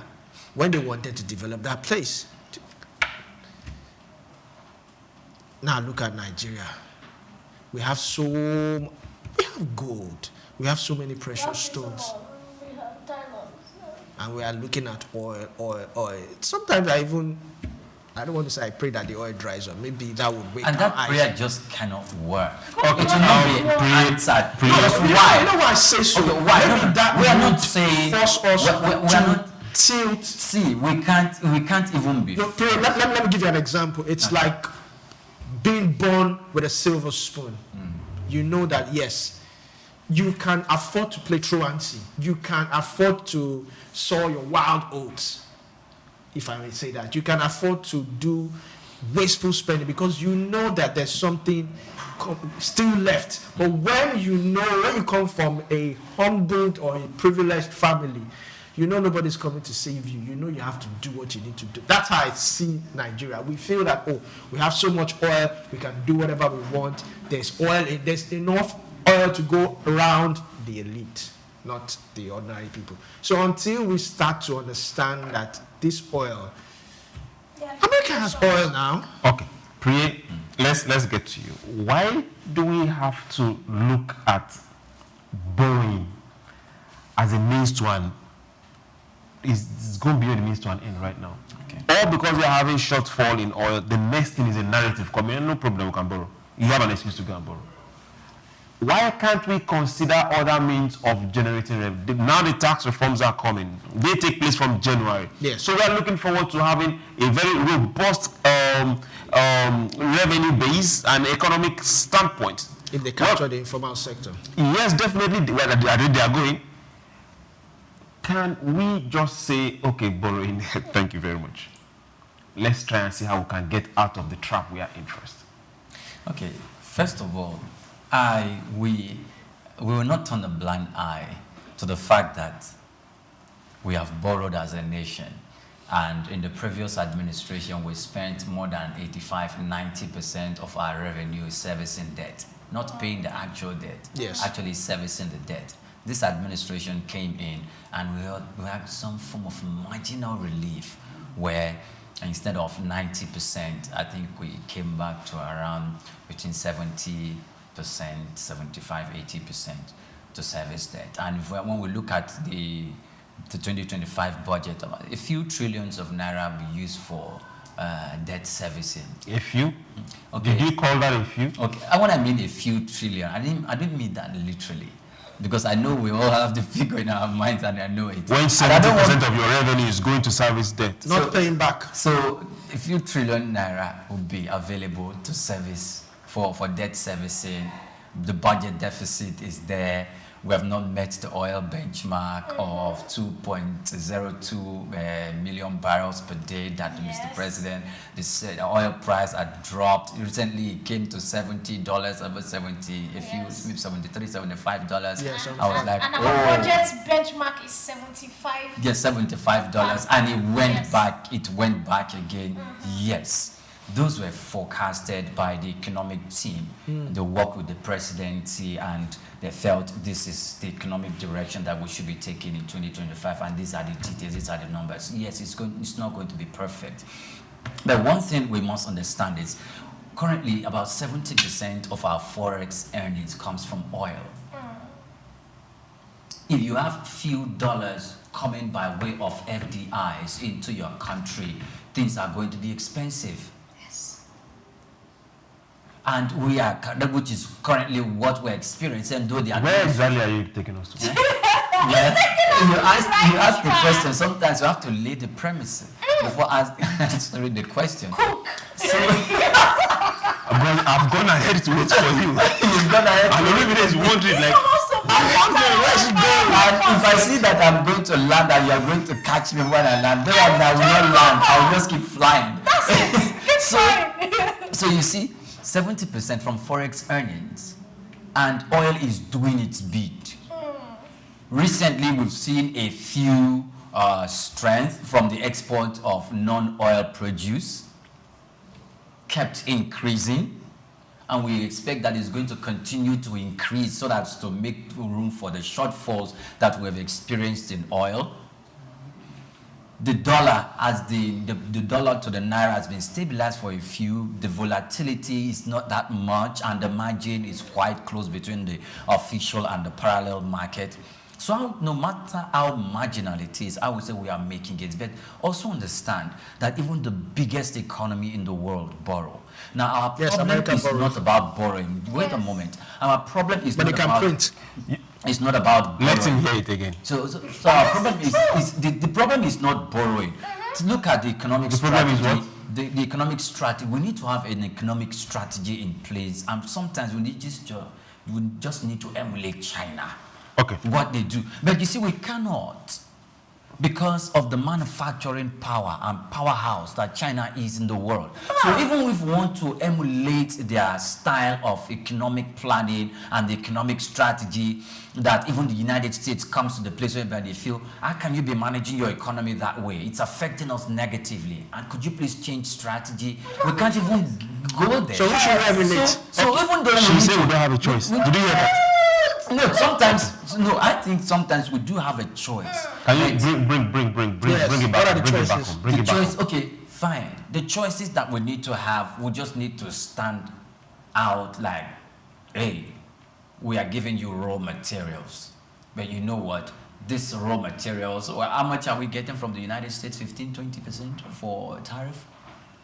when they wanted to develop that place. Now look at Nigeria. We have gold. We have so many precious stones. We have diamonds. And we are looking at oil. Sometimes I even I don't want to say I pray that the oil dries up. Maybe that would wake and our that eyes. prayer just cannot work. Okay. It will not be answered. Because why? You know why I say so? Okay, why? Maybe No, that we are not would saying force us we are to not tilt. See, we can't even be. Let me give you an example. It's like being born with a silver spoon. You know that yes, you can afford to play truancy. You can afford to sow your wild oats, if I may say that. You can afford to do wasteful spending because you know that there's something still left. But when you come from a humbled or a privileged family, you know nobody's coming to save you. You know you have to do what you need to do. That's how I see Nigeria. We feel that, we have so much oil, we can do whatever we want. There's enough oil to go around the elite, not the ordinary people. So until we start to understand that this oil, America has oil now. Okay, Priye, let's get to you. Why do we have to look at borrowing as a means to an it's going to be the means to an end right now? Okay. Or because we are having shortfall in oil, the next thing is a narrative coming. No problem, we can borrow. You have an excuse to go and borrow. Why can't we consider other means of generating revenue? Now the tax reforms are coming. They take place from January. Yes. So we are looking forward to having a very robust revenue base and economic standpoint. If they capture the informal sector. Yes, definitely. Where they are going. Can we just say, okay, borrowing, thank you very much. Let's try and see how we can get out of the trap we are in first. Okay, first of all, we will not turn a blind eye to the fact that we have borrowed as a nation. And in the previous administration, we spent more than 85–90% of our revenue servicing debt, not paying the actual debt, actually servicing the debt. This administration came in and we had some form of marginal relief where instead of 90%, I think we came back to around between 70%, 75–80% to service debt. And when we look at the 2025 budget, a few trillions of naira will be used for debt servicing. A few? Okay. Did you call that a few? Okay. When I mean a few trillion, I didn't mean that literally. Because I know we all have the figure in our minds and I know it. When 70% of your revenue is going to service debt. Not paying back. So a few trillion naira will be available to service for debt servicing. The budget deficit is there. We have not met the oil benchmark of 2.02 million barrels per day that Mr. President, the oil price had dropped. Recently it came to $70, over 70, a few, maybe $73, $75. Yes, I was like, and our budget benchmark is $75. Yes, $75. And it went back, went back again. Yes. Those were forecasted by the economic team. They worked with the presidency and they felt this is the economic direction that we should be taking in 2025, and these are the details, these are the numbers. Yes, it's not going to be perfect. But one thing we must understand is currently about 70% of our forex earnings comes from oil. If you have few dollars coming by way of FDIs into your country, things are going to be expensive. And we are, which is currently what we're experiencing, though the Where exactly are you taking us to? Yes. You ask the question, sometimes you have to lay the premise before answering the question. So, I've gone ahead to wait for you. You've gone ahead to wait. Everybody is wondering, like, and if I see that I'm going to land and you're going to catch me when I land, then I will not land. I'll just keep flying. So you see, 70% from forex earnings, and oil is doing its bit. Recently, we've seen a few strength from the export of non-oil produce, kept increasing, and we expect that it's going to continue to increase so that to make room for the shortfalls that we have experienced in oil. The dollar, as the dollar to the naira has been stabilized for a few, the volatility is not that much and the margin is quite close between the official and the parallel market. So no matter how marginal it is, I would say we are making it. But also understand that even the biggest economy in the world borrow. Now our problem is not about borrowing. Wait a moment. Our problem is not about it's not about borrowing. Let him hear it again. So our problem is the problem is not borrowing. To look at the economic strategy. Problem is what? The economic strategy. We need to have an economic strategy in place, and sometimes we just need to emulate China. Okay. What they do, but you see, we cannot, because of the manufacturing power and powerhouse that China is in the world. So even if we want to emulate their style of economic planning and the economic strategy, that even the United States comes to the place where they feel, how can you be managing your economy that way? It's affecting us negatively. And could you please change strategy? We can't even go there. So we should emulate. So even though she said we don't have a choice. Did you hear that? I think sometimes we do have a choice. Can you bring it back? Okay, fine. The choices that we need to have, we just need to stand out like, hey, we are giving you raw materials. But you know what? These raw materials, well, how much are we getting from the United States? 15-20% for tariff?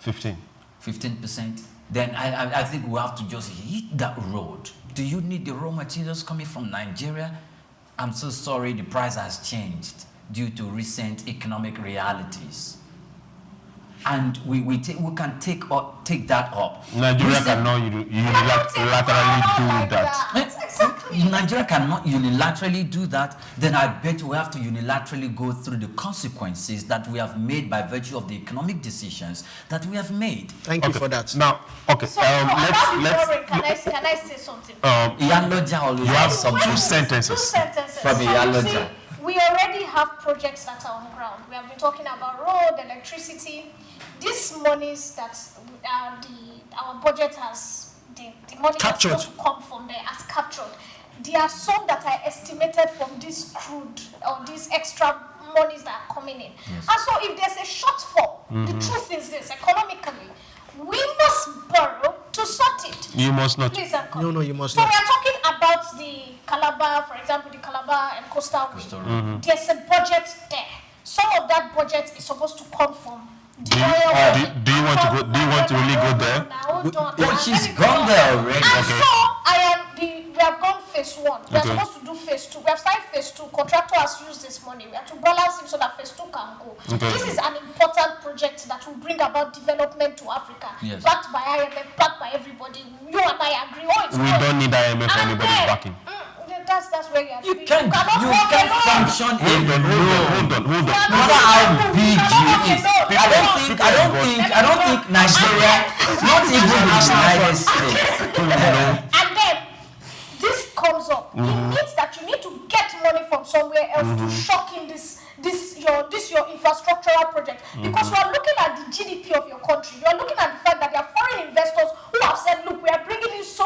15%. Then I think we have to just hit that road. Do you need the raw materials coming from Nigeria? I'm so sorry, the price has changed due to recent economic realities. And we can take that up. Nigeria cannot unilaterally do that. Exactly. Nigeria cannot unilaterally do that. Then I bet we have to unilaterally go through the consequences that we have made by virtue of the economic decisions that we have made. Thank you for that. Now, okay. So can I say something? You have some two sentences. From Iyaloja. We already have projects that are on ground. We have been talking about road, electricity. These monies that our budget has, the money that's supposed to come from there has captured. There are some that are estimated from this crude or these extra monies that are coming in. Yes. And so if there's a shortfall, the truth is this, economically, we must borrow to sort it. You must not. Please, no, you must not. not. So we're talking about the Calabar, for example, the Calabar and Coastal Way. There's a budget there. Some of that budget is supposed to come from do you want to really go there? She's gone there already. And so we have gone phase 1. We are supposed to do phase 2. We have started phase 2. Contractor has used this money. We have to balance him so that phase 2 can go. This is an important project that will bring about development to Africa. Yes. Backed by IMF, backed by everybody. You and I agree. We don't need IMF or anybody's backing. That's where you can't function alone. Hold on. No matter how big you is, I don't think Nigeria, not even the United States. And then this comes up. It means that you need to get money from somewhere else to shock in this your infrastructural project, because you are looking at the GDP of your country. You are looking at the fact that there are foreign investors who have said, look, we are bringing in so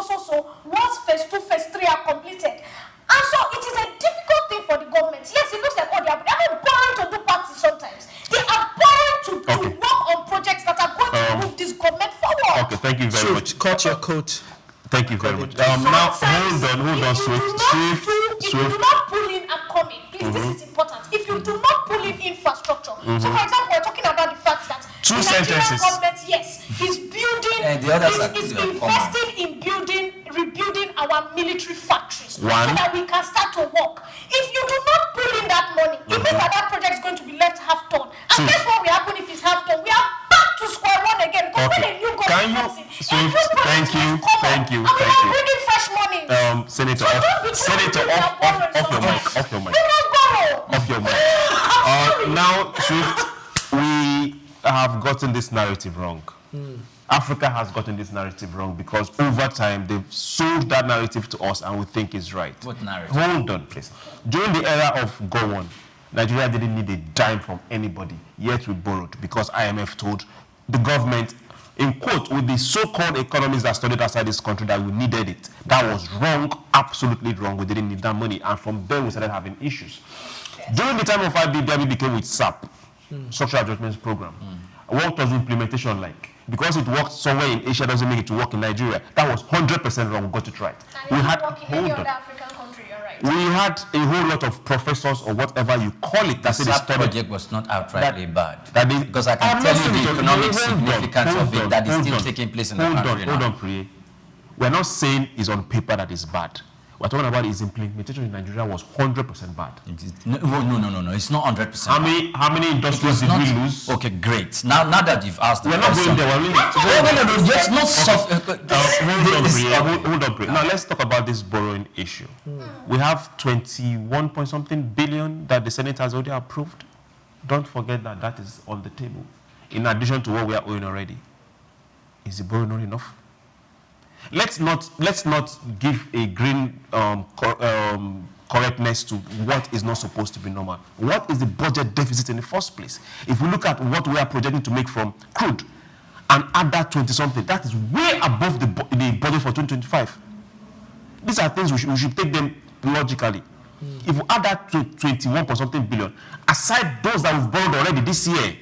once phase 2, phase 3 are completed. And so it is a difficult thing for the government. Yes, it looks like they are borrowing to do parties sometimes. They are borrowing to work on projects that are going to move this government forward. Okay, thank you very much. Cut your coat. Thank you very much. Now, hold on, Swift. If you do not pull in and come in, please, this is important. If you do not pull in infrastructure, so for example, we're talking about the fact that the Nigerian government, yes, is building, is investing in rebuilding our military factories so that we can start to work. If you do not pull in that money, it means that project is going to be left half done. And guess what will happen if it's half done? We are back to square one again, because when a new government comes in, thank you. And we are bringing fresh money. Senator, off your mic. Now, Swift, we have gotten this narrative wrong. Africa has gotten this narrative wrong because over time they've sold that narrative to us and we think it's right. What narrative? Hold on, please. During the era of Go On, Nigeria didn't need a dime from anybody, yet we borrowed because IMF told the government, in quote, with the so-called economists that studied outside this country, that we needed it. That was wrong, absolutely wrong. We didn't need that money, and from there we started having issues. During the time of IBW became with SAP, Structural Adjustments Program. What was implementation like? Because it worked somewhere in Asia doesn't make it to work in Nigeria. That was 100% wrong. We got it right. And we had work in any other African country, you're right. project. We had a whole lot of professors or whatever you call it that said the SAP project was not outrightly bad. Is, because I can tell you the economic significance of it that is still taking place in the country now. Hold on, Priye. We're not saying it's on paper that is bad. We're talking about its implementation in Nigeria was 100% bad. No. It's not 100%. How many industries did we lose? Okay, great. Now that you've asked the question. We're not going there. No. Just not soft. Hold on, Priye. Now let's talk about this borrowing issue. We have 21 point something billion that the Senate has already approved. Don't forget that that is on the table. In addition to what we are owing already. Is the borrowing not enough? Let's not give a green correctness to what is not supposed to be normal. What is the budget deficit in the first place? If we look at what we are projecting to make from crude and add that 20-something, that is way above the budget for 2025. These are things we should take them logically. If we add that to 21-something billion, aside those that we've borrowed already this year,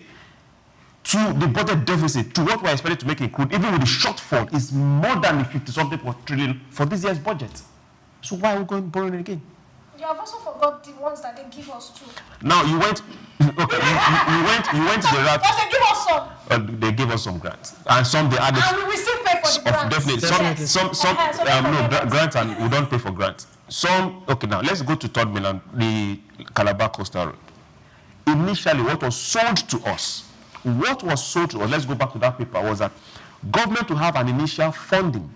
to the budget deficit, to what we're expected to make in crude, even with the shortfall, is more than the 50-something trillion for this year's budget. So why are we going borrowing again? You have also forgot the ones that they give us too. Now you went. Okay, you went to the route. Yes, they give us some. They gave us some grants, and some they added. And we still pay for the grants. Definitely, some grants, and we don't pay for grants. Some. Okay, now let's go to Third Mainland, the Calabar Coastal Road. Initially, what was sold to us. Let's go back to that paper, was that government to have an initial funding.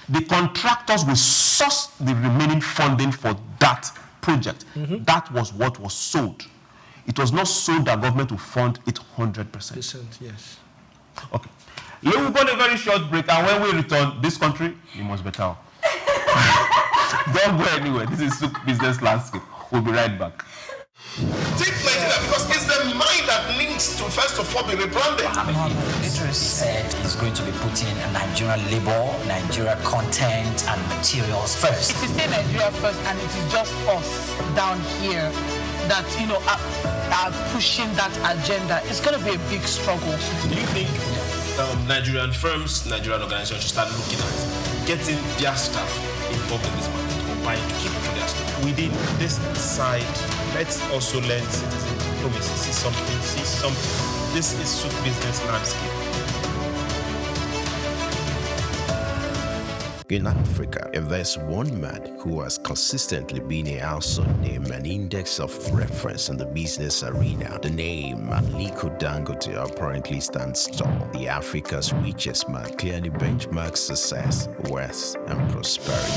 The contractors will source the remaining funding for that project. That was what was sold. It was not sold that government will fund it 100%. Yes. Okay. We will go on a very short break, and when we return, this country, you must be tough. Don't go anywhere. This is Souq Business Landscape. We'll be right back. Take Nigeria because it's the mind that needs to first of all be rebranded. Idris said he's going to be putting Nigerian labor, Nigeria content and materials first. If you say Nigeria first and it is just us down here that, are pushing that agenda, it's going to be a big struggle. Do you think Nigerian firms, Nigerian organizations should start looking at getting their staff involved in this market or buying to keep for their staff? Within this side, let's also learn citizen diplomacy. See something. This is Souq Business Landscape. In Africa, there's one man who has consistently been a household name and index of reference in the business arena. The name Aliko Dangote apparently stands tall. The Africa's richest man clearly benchmarks success, wealth, and prosperity.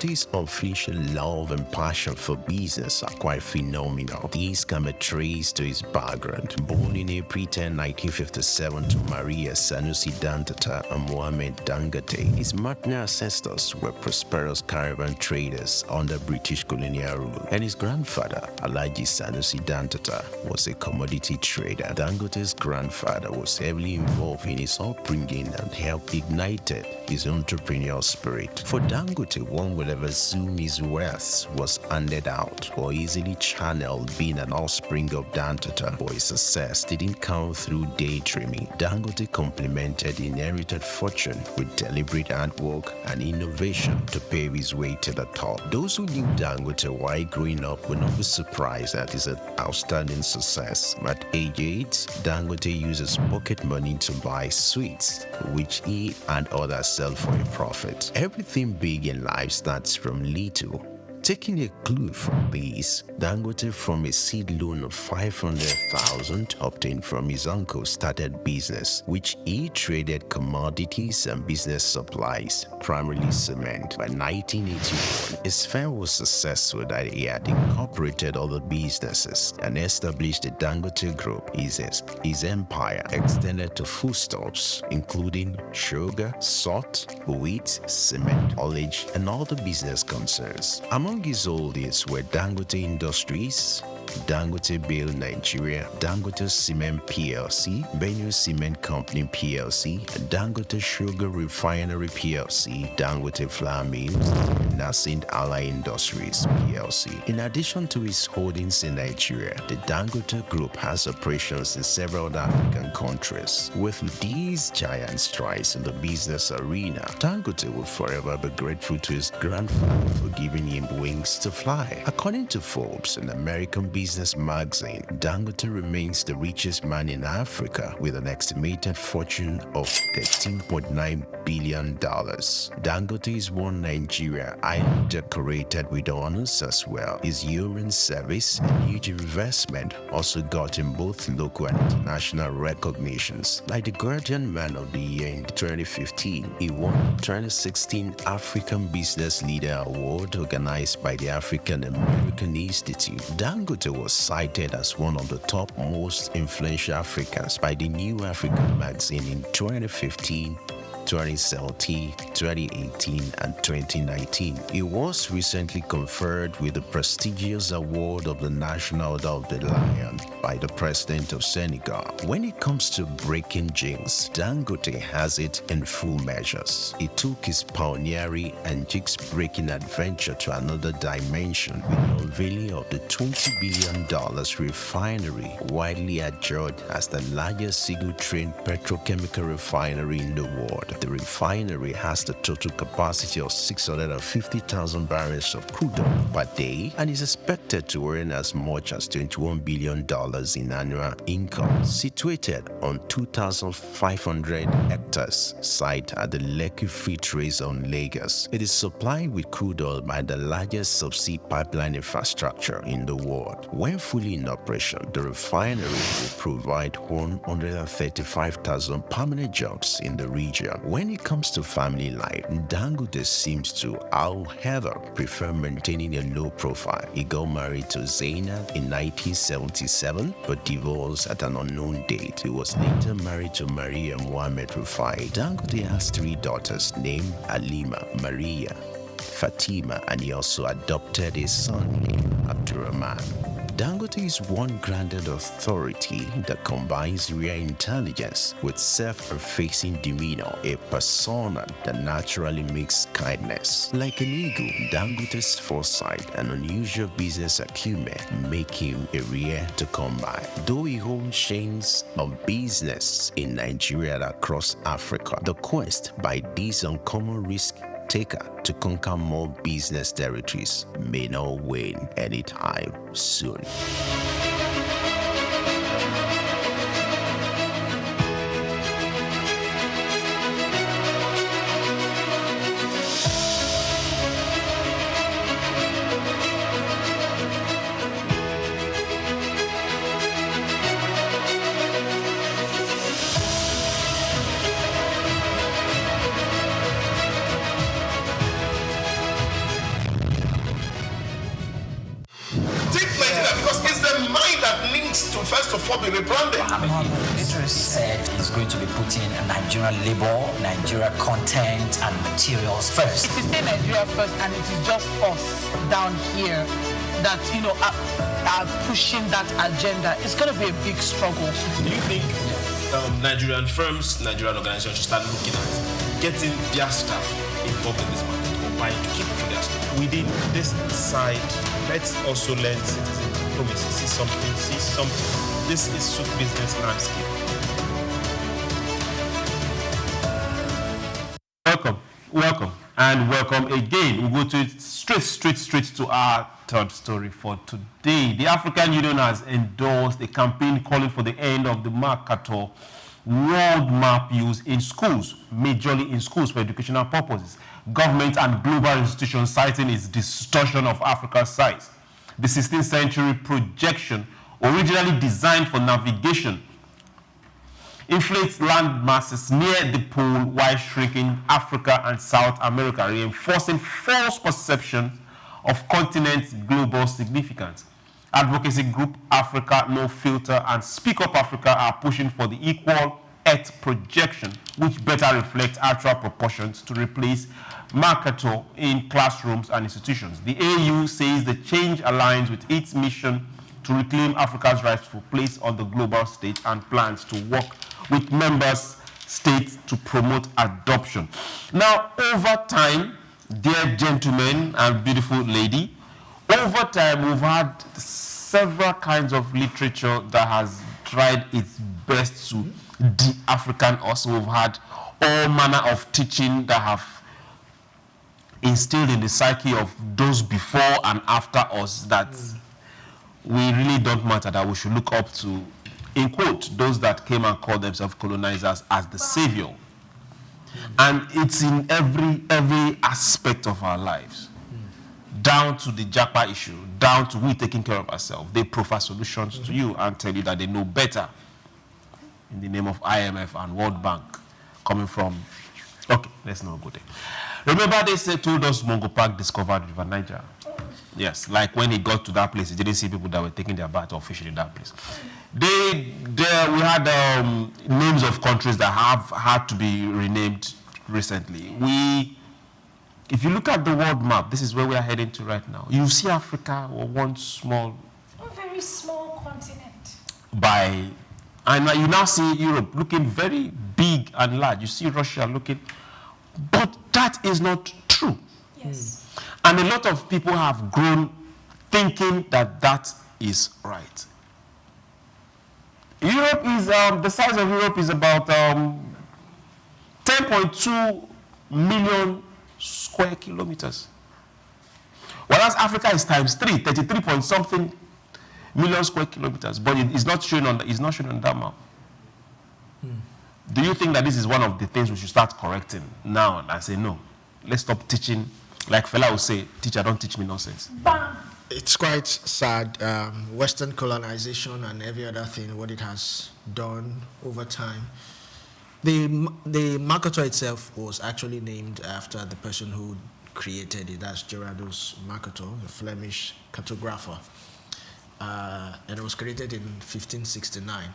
His official love and passion for business are quite phenomenal. These can be traced to his background. Born in April 10, 1957 to Maria Sanusi Dantata and Mohammed Dangote, his maternal ancestors were prosperous caravan traders under British colonial rule, and his grandfather, Alhaji Sanusi Dantata, was a commodity trader. Dangote's grandfather was heavily involved in his upbringing and helped ignite his entrepreneurial spirit. For Dangote, one will ever assume his wealth was handed out or easily channeled, being an offspring of Dantata, but his success didn't come through daydreaming. Dangote complemented inherited fortune with deliberate hard work and innovation to pave his way to the top. Those who knew Dangote while growing up will not be surprised at his outstanding success. At age 8, Dangote uses pocket money to buy sweets, which he and others sell for a profit. Everything big in life starts from little. Taking a clue from this, Dangote, from a seed loan of 500,000 obtained from his uncle, started business, which he traded commodities and business supplies, primarily cement. By 1981, his firm was successful that he had incorporated other businesses and established the Dangote Group. His empire extended to foodstuffs, including sugar, salt, wheat, cement, haulage, and other business concerns. Among his holdings were Dangote Industries, Dangote Bale Nigeria, Dangote Cement PLC, Benue Cement Company PLC, Dangote Sugar Refinery PLC, Dangote Flour Mills, Nascent Ally Industries PLC. In addition to its holdings in Nigeria, the Dangote Group has operations in several African countries. With these giant strides in the business arena, Dangote will forever be grateful to his grandfather for giving him wings to fly. According to Forbes, an American business magazine, Dangote remains the richest man in Africa with an estimated fortune of $13.9 billion. Dangote is one Nigeria island decorated with honors as well. His urine service and huge investment also got him both local and international recognitions, like the Guardian Man of the Year in 2015. He won the 2016 African Business Leader Award organized by the African American Institute. Dangote was cited as one of the top most influential Africans by the New African magazine in 2015, 2017, 2018, and 2019. He was recently conferred with the prestigious award of the National Order of the Lion by the President of Senegal. When it comes to breaking jinx, Dangote has it in full measures. He took his pioneering and jinx-breaking adventure to another dimension with the unveiling of the $20 billion refinery, widely adjudged as the largest single-train petrochemical refinery in the world. The refinery has the total capacity of 650,000 barrels of crude oil per day and is expected to earn as much as $21 billion in annual income. Situated on 2,500 hectares site at the Lekki Free Trade Zone, Lagos, it is supplied with crude oil by the largest subsea pipeline infrastructure in the world. When fully in operation, the refinery will provide 135,000 permanent jobs in the region. When it comes to family life, Dangote seems to, however, prefer maintaining a low profile. He got married to Zainab in 1977 but divorced at an unknown date. He was later married to Maria Mohammed Rufai. Dangote has 3 daughters named Halima, Maria, Fatima, and he also adopted a son named Abdurrahman. Dangote is one grounded authority that combines real intelligence with self-effacing demeanor, a persona that naturally makes kindness. Like an eagle, Dangote's foresight and unusual business acumen make him a rare to come by. Though he owns chains of business in Nigeria and across Africa, the quest by this uncommon risk taker to conquer more business territories may not wane anytime soon. First of all, be rebranded. Idris said he's going to be putting Nigerian labor, Nigeria content, and materials first. If you say Nigeria first and it is just us down here that, are pushing that agenda, it's going to be a big struggle. Do you think Nigerian firms, Nigerian organizations should start looking at getting their staff involved in this market or buying to keep for their staff? Within this side, let's also learn citizen diplomacy. See something. This is Souq business landscape. Welcome again. We go to straight to our third story for today. The African Union has endorsed a campaign calling for the end of the Makeover world map use in schools, majorly in schools for educational purposes. Government and global institutions citing its distortion of Africa's size. The 16th century projection, originally designed for navigation, inflates land masses near the pole while shrinking Africa and South America, reinforcing false perception of continent's global significance. Advocacy group Africa No Filter and Speak Up Africa are pushing for the equal Earth projection, which better reflects actual proportions to replace Makeover in classrooms and institutions. The AU says the change aligns with its mission to reclaim Africa's rightful place on the global stage and plans to work with members states to promote adoption. Now, over time, dear gentlemen and beautiful lady, over time we've had several kinds of literature that has tried its best to de-African us. We've had all manner of teaching that have instilled in the psyche of those before and after us that we really don't matter, that we should look up to, in quote, those that came and called themselves colonizers as the savior. And it's in every aspect of our lives, down to the Japa issue, down to we taking care of ourselves. They proffer solutions to you and tell you that they know better in the name of IMF and World Bank, coming from, okay, let's not go there. Remember they told us Mongo Park discovered River Niger. Yes, like when he got to that place, he didn't see people that were taking their bath or fishing in that place. We had names of countries that have had to be renamed recently. If you look at the world map, this is where we are heading to right now. You see Africa, one small, a very small continent. And you now see Europe looking very big and large. You see Russia looking, but that is not true. Yes. And a lot of people have grown thinking that that is right. Europe is, the size of Europe is about 10.2 million square kilometers. Whereas Africa is times 3, 33 point something million square kilometers. But it's not shown on that map. Do you think that this is one of the things we should start correcting now? And I say no. Let's stop teaching. Like Fela will say, teacher, don't teach me nonsense. Bam. It's quite sad. Western colonization and every other thing, what it has done over time. The Makeover itself was actually named after the person who created it. That's Gerardus Makeover, a Flemish cartographer. And it was created in 1569,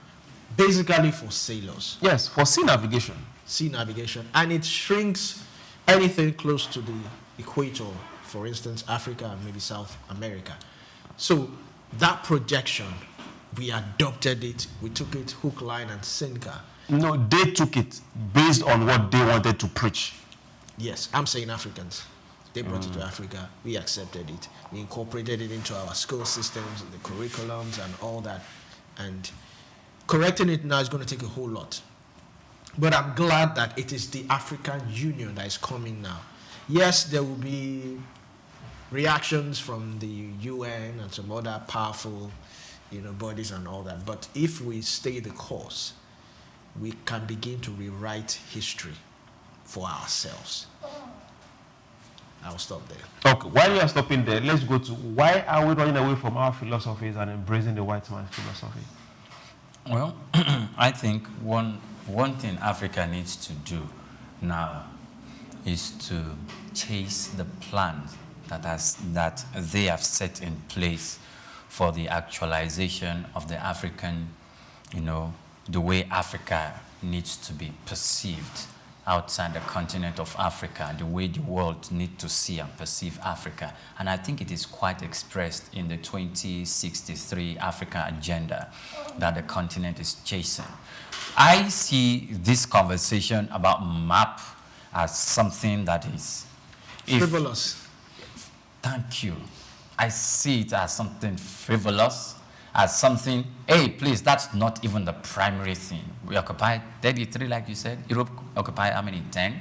basically for sailors. Yes, for sea navigation. Sea navigation. And it shrinks anything close to the equator, for instance, Africa and maybe South America. So that projection, we adopted it, we took it hook, line, and sinker. No, they took it based on what they wanted to preach. Yes, I'm saying Africans. They brought it to Africa, we accepted it, we incorporated it into our school systems, the curriculums and all that. And correcting it now is going to take a whole lot. But I'm glad that it is the African Union that is coming now. Yes, there will be reactions from the UN and some other powerful, bodies and all that. But if we stay the course, we can begin to rewrite history for ourselves. I'll stop there. Okay, while you are stopping there, let's go to why are we running away from our philosophies and embracing the white man's philosophy? Well, I think one thing Africa needs to do now is to chase the plans that they have set in place for the actualization of the African, the way Africa needs to be perceived outside the continent of Africa, the way the world needs to see and perceive Africa. And I think it is quite expressed in the 2063 Africa agenda that the continent is chasing. I see this conversation about map as something that is frivolous. Thank you. I see it as something frivolous, as something, hey, please, that's not even the primary thing. We occupy 33, like you said. Europe occupy how many? 10?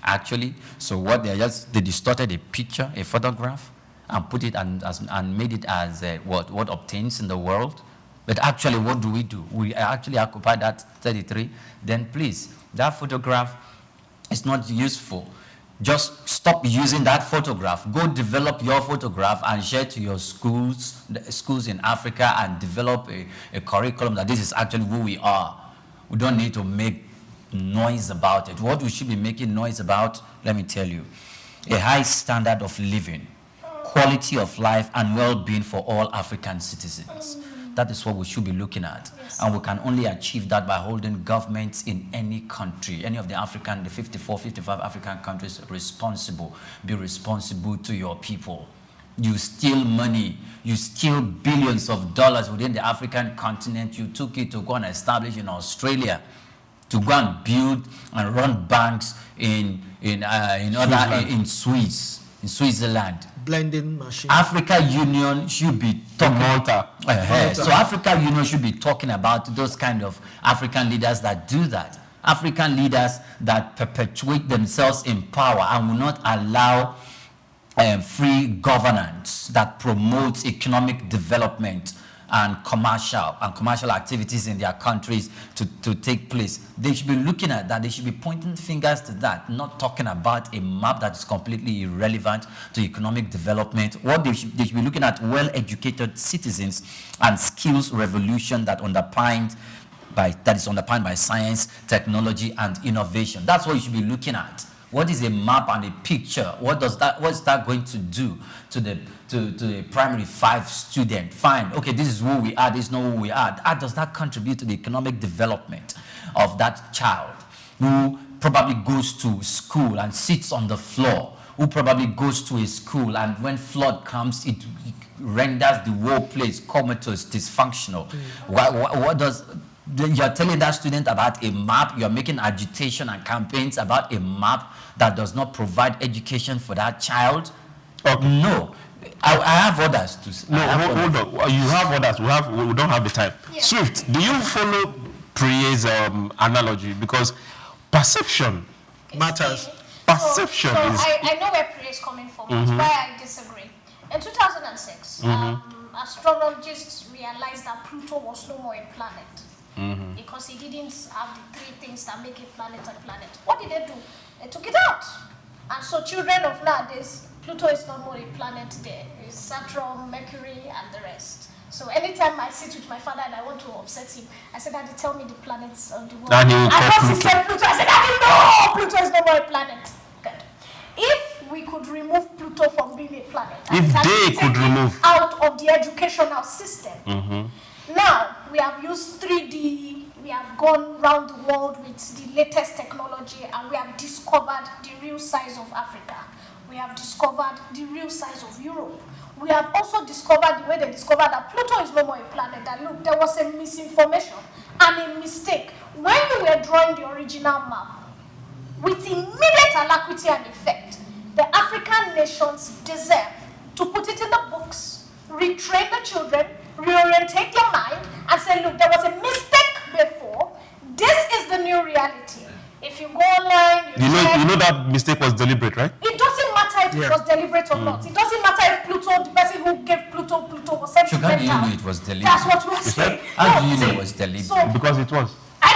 Actually. So what they distorted a picture, a photograph, and put it and made it as what obtains in the world. But actually, what do? We actually occupy that 33. Then please, that photograph is not useful. Just stop using that photograph. Go develop your photograph and share to your schools in Africa, and develop a curriculum that this is actually who we are. We don't need to make noise about it. What we should be making noise about, let me tell you, a high standard of living, quality of life, and well-being for all African citizens. That is what we should be looking at. Yes. And we can only achieve that by holding governments in any country, any of the 55 African countries responsible. Be responsible to your people. You steal money. You steal billions of dollars within the African continent. You took it to go and establish in Australia, to go and build and run banks in Switzerland. Blending machine. Africa Union should be talking Malta. So Africa Union should be talking about those kind of African leaders that do that. African leaders that perpetuate themselves in power and will not allow free governance that promotes economic development and commercial activities in their countries to take place. They should be looking at that. They should be pointing fingers to that, not talking about a map that is completely irrelevant to economic development. What they should be looking at well-educated citizens and skills revolution that is underpinned by science, technology, and innovation. That's what you should be looking at. What is a map and a picture? What is that going to do to the primary 5 student? Fine, okay, this is who we are, this is not who we are. How does that contribute to the economic development of that child who probably goes to school and sits on the floor, who probably goes to a school and when flood comes, it renders the whole place comatose, dysfunctional? What does... You're telling that student about a map, you're making agitation and campaigns about a map that does not provide education for that child? Okay. No. I have others to say. No, hold on. You have others. We don't have the time. Yeah. Swift, do you follow Priye's analogy? Because perception matters. Perception is... I know where Priye is coming from. That's why I disagree. In 2006, astrologists realized that Pluto was no more a planet. Because he didn't have the 3 things that make a planet a planet. What did they do? They took it out. And so children of nowadays, Pluto is not more a planet there. It's Saturn, Mercury, and the rest. So anytime I sit with my father and I want to upset him, I said, Daddy, tell me the planets of the world. And once he said Pluto, I said, Daddy, no! Pluto is no more a planet. Good. If we could remove Pluto from being a planet, if they could remove out of the educational system, now, we have used 3D, we have gone around the world with the latest technology, and we have discovered the real size of Africa. We have discovered the real size of Europe. We have also discovered the way they discovered that Pluto is no more a planet. That look, there was a misinformation and a mistake. When we were drawing the original map, with immediate alacrity and effect, the African nations deserve to put it in the books, retrain the children, reorientate your mind and say, look, there was a mistake before. This is the new reality. If you go online, you know that mistake was deliberate, right? It doesn't matter if it was deliberate or not. It doesn't matter if Pluto, the person who gave Pluto was sent to How do you know it was deliberate? That's what we're saying. How do you know it was deliberate? So, because it was. I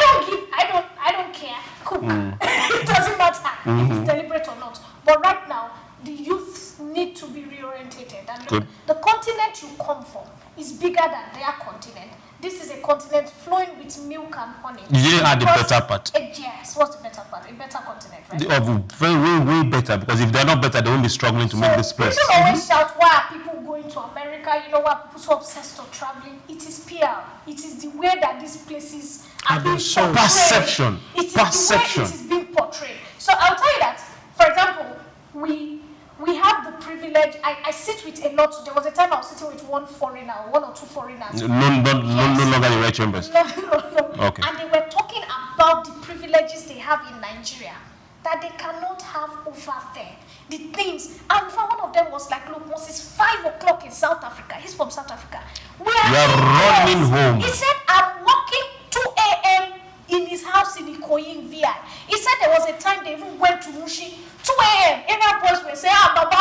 don't care. Cook. It doesn't matter if it's deliberate or not. But right now, the youth need to be reorientated. And look, the continent you come from is bigger than their continent. This is a continent flowing with milk and honey. You didn't add the better part. Yes, what's the better part? A better continent, right? Way better, because if they're not better, they won't be struggling to make this place. People always shout, why are people going to America? You know why people so obsessed with traveling? It is PR. It is the way that these places are being portrayed. Perception. It is the way it is being portrayed. So I'll tell you that, for example, we have the privilege. I sit with a lot. There was a time I was sitting with one or two foreigners. No longer the right chambers. No. Okay. And they were talking about the privileges they have in Nigeria that they cannot have over there. The things. And one of them was like, look, once it's 5 o'clock in South Africa. He's from South Africa. We are running home. He said, I'm working 2 a.m. in his house in Ikoyi in VI. He said there was a time they even went to Mushi. 2 a.m. Area boys will say, Baba,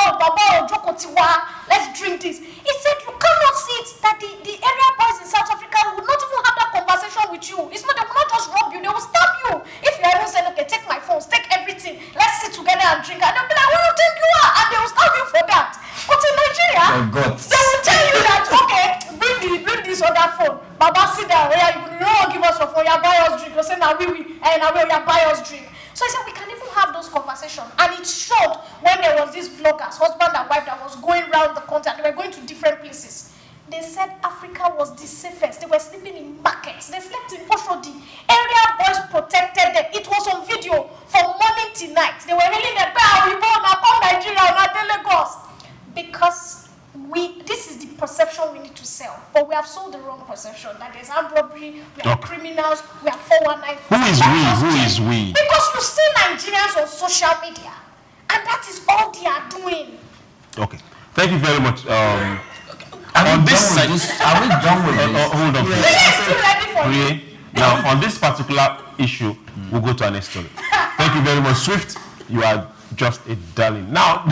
Jokotiwa, let's drink this. He said, you cannot see it that the area boys in South Africa would not even have that conversation with you. It's not, they will not just rob you, they will stab you. If you ever say, okay, take my phones, take everything, let's sit together and drink. And they'll be like, where will take you are? And they will stab you for that. But in Nigeria, they will tell you that, okay, bring this other phone. Baba, sit down, you don't give us your phone, you buy us drink. You'll say, now we buy us drink. So I said, we can even have those conversations. And it showed when there was these vloggers, husband and wife, that was going around the continent. They were going to different places. They said Africa was the safest. They were sleeping in markets. They slept in Oshodi. Area boys protected them. It was on video from morning to night. They were hailing them, Nigeria, Lagos. Because perception that there's armed robbery, we are criminals, we are 419. Who is we? Who is we? Because you see Nigerians on social media, and that is all they are doing. Okay. Thank you very much. On this side, are we done with this? Hold on, please. Yes, still ready for you. Now, on this particular issue, we'll go to our next story. Thank you very much, Swift. You are just a darling. Now,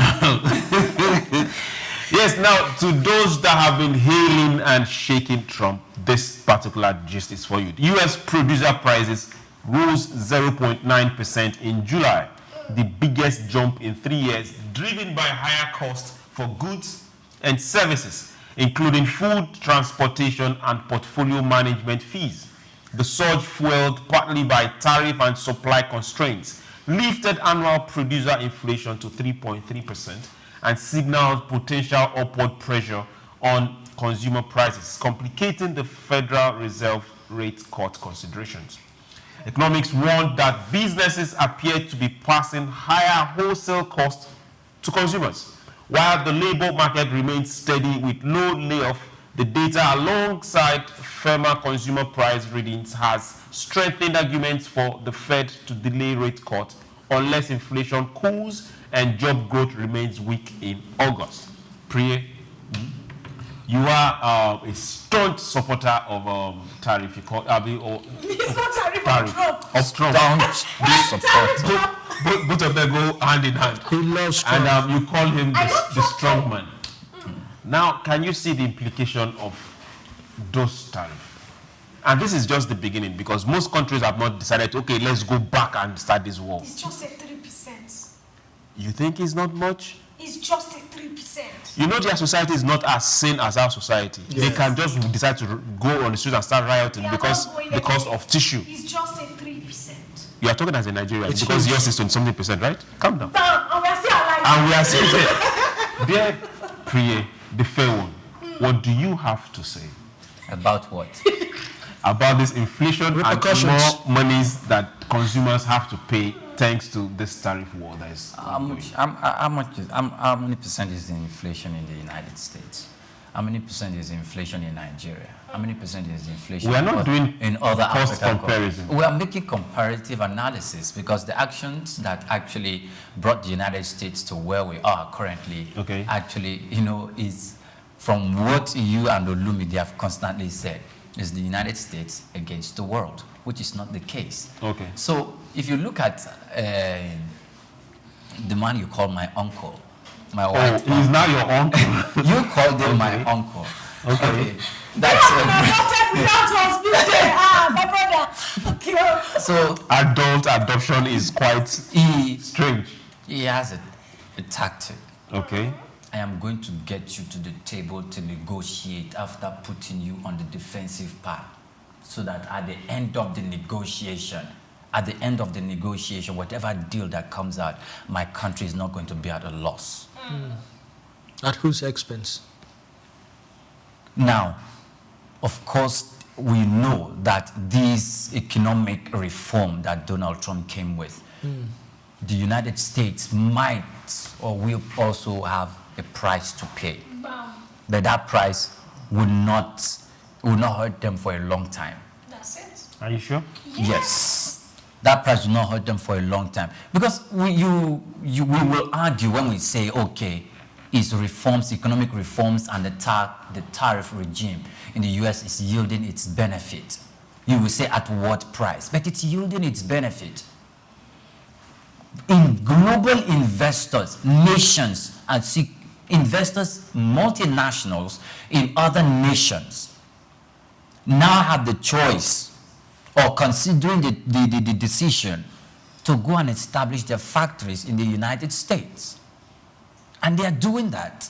yes, now, to those that have been hailing and shaking Trump, this particular gist is for you. U.S. producer prices rose 0.9% in July, the biggest jump in 3 years, driven by higher costs for goods and services, including food, transportation, and portfolio management fees. The surge, fueled partly by tariff and supply constraints, lifted annual producer inflation to 3.3% and signaled potential upward pressure on consumer prices, complicating the Federal Reserve rate cut considerations. Economics warned that businesses appeared to be passing higher wholesale costs to consumers, while the labor market remains steady with low layoff. The data, alongside firmer consumer price readings, has strengthened arguments for the Fed to delay rate cut unless inflation cools and job growth remains weak in August. Priye, you are a staunch supporter of tariff. It's not tariff of Trump. Both of them go hand in hand. He loves Trump. And you call him the strong man. Now, can you see the implication of those tariffs? And this is just the beginning, because most countries have not decided, okay, let's go back and start this war. It's just a 3%. You think it's not much? It's just a 3%. You know, their society is not as sane as our society. Yes. They can just decide to go on the streets and start rioting because of tissue. It's just a 3%. You are talking as a Nigerian because yours is 20-something%, right? Calm down. And we are still alive. And we are still there. Dear Priye, the fair one, what do you have to say? About what? About this inflation and more monies that consumers have to pay thanks to this tariff war that is how many percent is the inflation in the United States? How many percent is inflation in Nigeria? How many percent is inflation we are not doing in other cost African comparison. We are making comparative analysis because the actions that actually brought the United States to where we are currently actually, is from what you and Olumide have constantly said, is the United States against the world, which is not the case. Okay. So if you look at the man you call my uncle, my wife. He's now your uncle. You called him my uncle. Okay. That's my brother. So adult adoption is quite strange. He has a tactic. Okay. I am going to get you to the table to negotiate after putting you on the defensive part, so that at the end of the negotiation, whatever deal that comes out, my country is not going to be at a loss. At whose expense? Now, of course, we know that this economic reform that Donald Trump came with, the United States might or will also have a price to pay. Wow. But that price will not hurt them for a long time. That's it. Are you sure? Yes. That price will not hurt them for a long time. Because we will argue when we say, okay, it's reforms, economic reforms, and the tariff regime in the US is yielding its benefit. You will say at what price? But it's yielding its benefit. In global investors, nations, and investors, multinationals in other nations now have the choice or considering the decision to go and establish their factories in the United States. And they are doing that.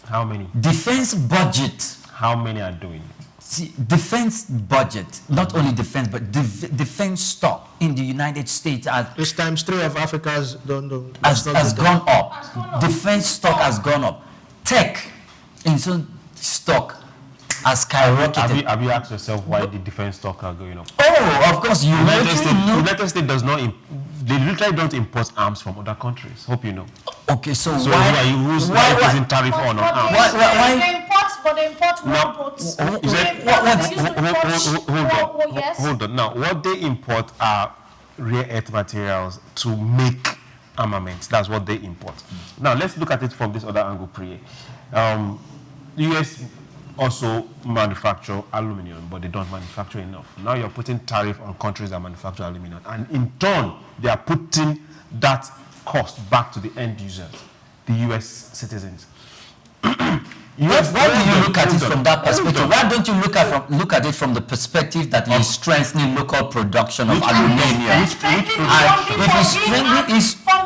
How many? Defense budget. How many are doing it? See, defense budget, not only defense, but defense stock in the United States it's times 3 of Africa's has gone up. Defense stock has gone up. Tech in some stock has skyrocketed. Have you asked yourself why the defense stock are going up? Oh, of course, you The United States does not. They literally don't import arms from other countries. Hope you know. Okay, so why are you using tariff on arms? They import but they import rowboats. Hold on. Now, what they import are rare earth materials to make armaments. That's what they import. Now, let's look at it from this other angle, Priye. US also manufacture aluminum, but they don't manufacture enough. Now you're putting tariff on countries that manufacture aluminum, and in turn, they are putting that cost back to the end users, the US citizens. Why do you look at it from that perspective? Why don't you look at it from the perspective that you're strengthening local production of aluminum? From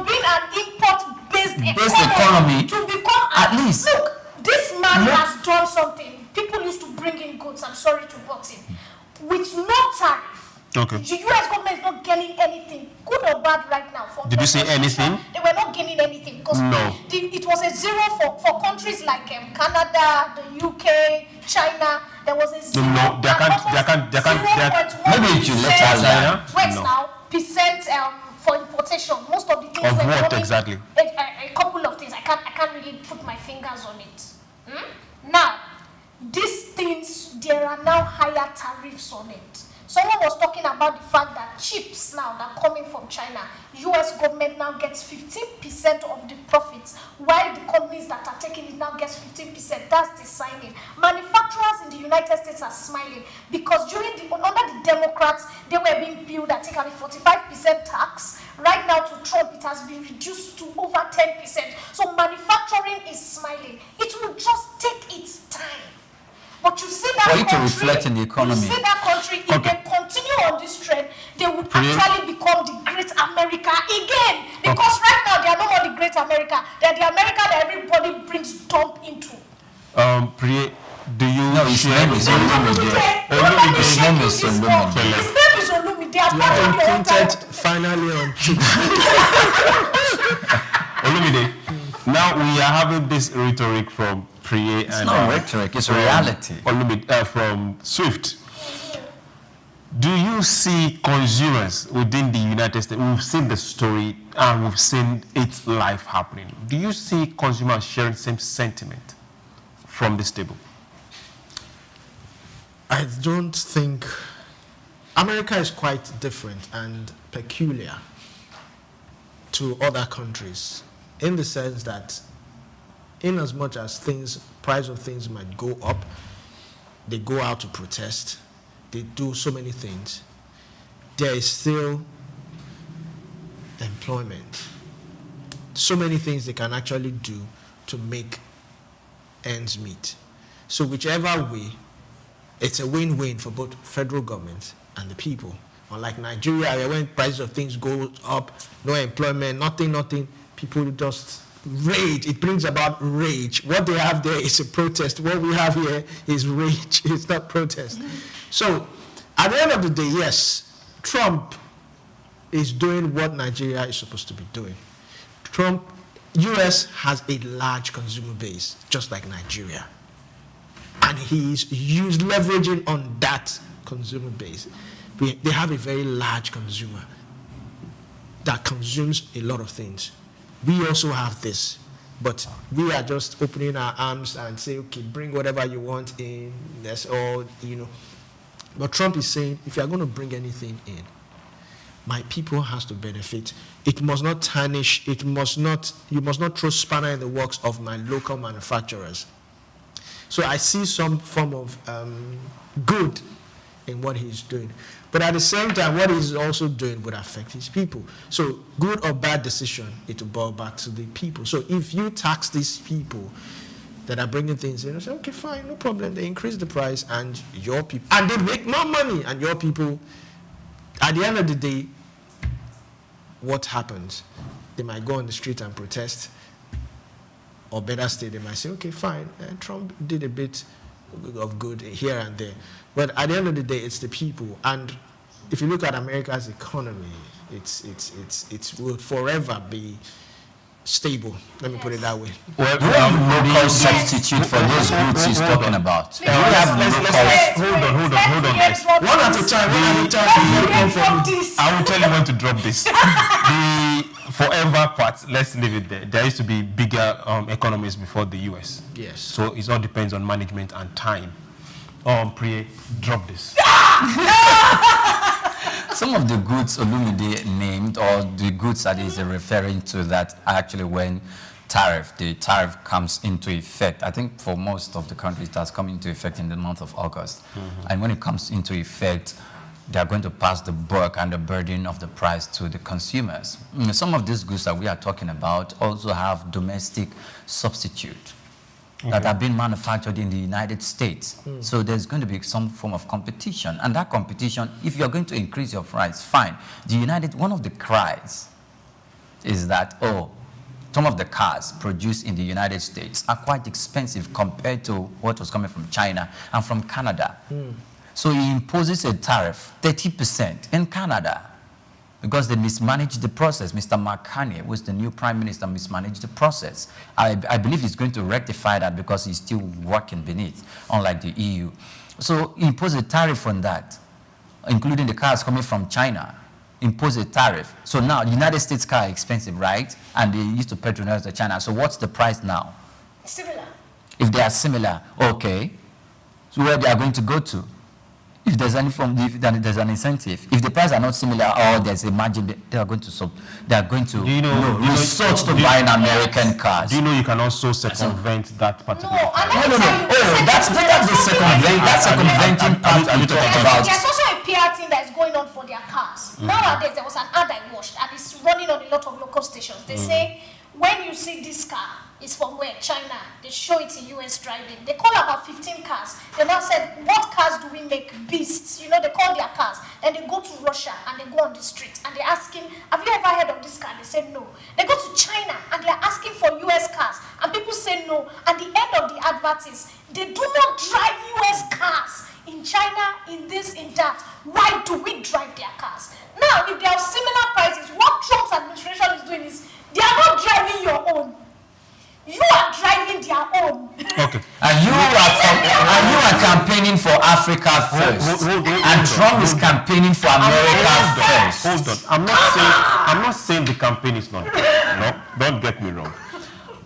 being an import-based economy to become at least. Look, this man has done something. People used to bring in goods, I'm sorry to butt in, with no tariff. Okay. The US government is not gaining anything, good or bad right now. Did you say anything? They were not gaining anything because it was a zero for countries like Canada, the UK, China. There was a zero. No, they can't. Maybe you should let China. Now, percent for importation. Most of the things. Of what exactly? A couple of things. I can't really put my fingers on it. Now, these things, there are now higher tariffs on it. Someone was talking about the fact that chips now that are coming from China, US government now gets 15% of the profits, while the companies that are taking it now gets 15%. That's the signing. Manufacturers in the United States are smiling because under the Democrats, they were being billed, I think, a 45% tax. Right now to Trump, it has been reduced to over 10%. So manufacturing is smiling. It will just take its time. But you see that for it to reflect in the economy. You see that country, if they continue on this trend, they would actually become the great America again. Because right now, they are no more the great America. They are the America that everybody brings dump into. Priye, do you his name is Olumide. His name is Olumide. Finally on Olumide, now we are having this rhetoric from Priye it's not rhetoric, it's reality. From Swift. Do you see consumers within the United States? We've seen the story and we've seen its life happening. Do you see consumers sharing the same sentiment from this table? I don't think. America is quite different and peculiar to other countries in the sense that in as much as price of things might go up, they go out to protest, they do so many things, there is still employment. So many things they can actually do to make ends meet. So whichever way, it's a win-win for both federal government and the people. Unlike Nigeria, when prices of things go up, no employment, nothing, people just rage. It brings about rage. What they have there is a protest. What we have here is rage. It's not protest. So at the end of the day, yes, Trump is doing what Nigeria is supposed to be doing. US has a large consumer base, just like Nigeria. And he's leveraging on that consumer base. They have a very large consumer that consumes a lot of things. We also have this, but we are just opening our arms and say, okay, bring whatever you want in, that's all, But Trump is saying, if you're going to bring anything in, my people has to benefit. It must not tarnish, you must not throw spanner in the works of my local manufacturers. So I see some form of good in what he's doing. But at the same time, what he's also doing would affect his people. So good or bad decision, it will boil back to the people. So if you tax these people that are bringing things in, I say, okay, fine, no problem. They increase the price and your people, and they make more money, and your people, at the end of the day, what happens? They might go on the street and protest, or better still, they might say, okay, fine, Trump did a bit of good here and there. But at the end of the day, it's the people. And if you look at America's economy, it will forever be stable. Let me put it that way. Well, do we have local substitute for those goods he's talking about? Hold on, guys. One at a time. I will tell you when to drop this. The forever part, let's leave it there. There used to be bigger economies before the US. Yes. So it all depends on management and time. Priye, drop this. Some of the goods Olumide named, or the goods that he's referring to, that actually when the tariff comes into effect, I think for most of the countries that's come into effect in the month of August. And when it comes into effect, they are going to pass the buck and the burden of the price to the consumers. Some of these goods that we are talking about also have domestic substitute that have been manufactured in the United States. So there's going to be some form of competition. And that competition, if you're going to increase your price, fine. One of the cries is that, some of the cars produced in the United States are quite expensive compared to what was coming from China and from Canada. So he imposes a tariff, 30% in Canada, because they mismanaged the process. Mr. McCartney, who is the new prime minister, mismanaged the process. I believe he's going to rectify that because he's still working beneath, unlike the EU. So he imposed a tariff on that, including the cars coming from China. Impose a tariff. So now the United States car is expensive, right? And they used to patronize the China. So what's the price now? Similar. If they are similar, okay. So where they are going to go to? If there's any form, if there's an incentive. If the prices are not similar or there's a margin, they are going to resort to buying American cars. Do you know you can also circumvent that particular? No. That's the circumventing part I'm talking about. There's also a PR thing that is going on for their cars. Nowadays, there was an ad I watched, and it's running on a lot of local stations. They say, when you see this car, it's from where? China. They show it in US driving. They call about 15 cars. They now said, what cars do we make? Beasts. They call their cars. Then they go to Russia and they go on the street and they ask him, have you ever heard of this car? They said no. They go to China and they're asking for US cars and people say no. And the end of the advert is, they do not drive US cars. In China, in this, in that. Why do we drive their cars? Now, if they have similar prices, what Trump's administration is doing is, they are not driving your own. You are driving their own. Okay. And you are campaigning for Africa first. And Trump is campaigning for America first. Hold on. I'm not saying the campaign is not. No, don't get me wrong.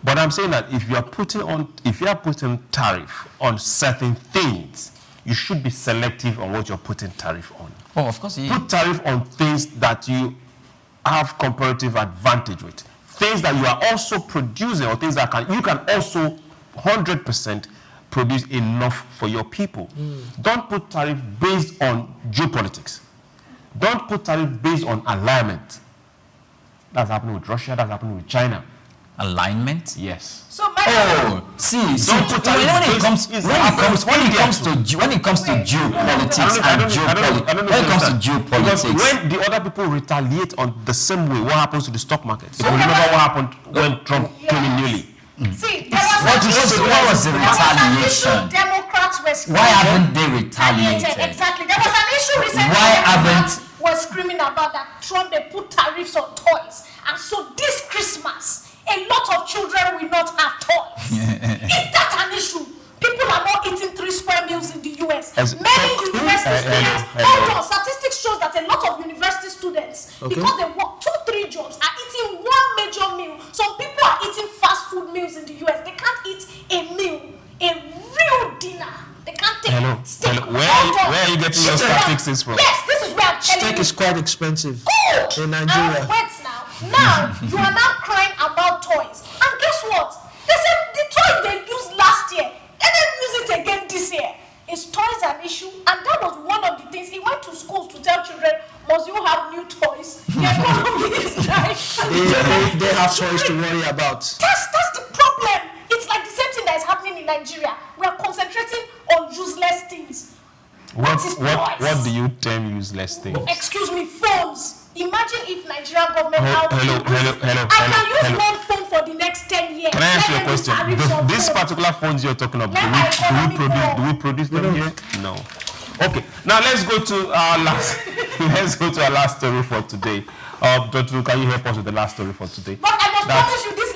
But I'm saying that if you are putting tariff on certain things, you should be selective on what you're putting tariff on. Oh, of course. Put tariff on things that you have comparative advantage with. Things that you are also producing, or things that you can also 100% produce enough for your people. Don't put tariff based on geopolitics. Don't put tariff based on alignment. That's happening with Russia, that's happening with China. Alignment? Yes. So when it comes to geopolitics, when the other people retaliate on the same way, what happens to the stock market? So remember what happened when Trump came in newly. See, what was the retaliation? Democrats were Why haven't they retaliated? Exactly. There was an issue recently. Why haven't was screaming about that Trump they put tariffs on toys, and so this Christmas a lot of children will not have toys. Is that an issue? People are not eating 3 square meals in the US. Many university students, statistics shows that a lot of university students, because they work 2-3 jobs, are eating 1 major meal. Some people are eating fast food meals in the US. They can't eat a meal, a real dinner. They can't take steak. Where are you getting your statistics from? Yes, this is where I'm telling Steak you. is quite expensive in And Nigeria. wait now, you are now crying about toys. And guess what? They said the toys they used last year, and then use it again this year. Is toys an issue? And that was one of the things. He went to schools to tell children, must you have new toys? The economy is right. They have toys to worry about. That's the problem. It's like the same thing that is happening in Nigeria. We are concentrating on useless things. What do you term useless things? Excuse me, phones. Imagine if Nigerian government hello. I can use one phone for the next 10 years. Can I ask you a question? These particular phones you're talking about, do we produce them here? No. Okay. Now let's go to our last story for today. Dr. Can you help us with the last story for today? But I must promise you this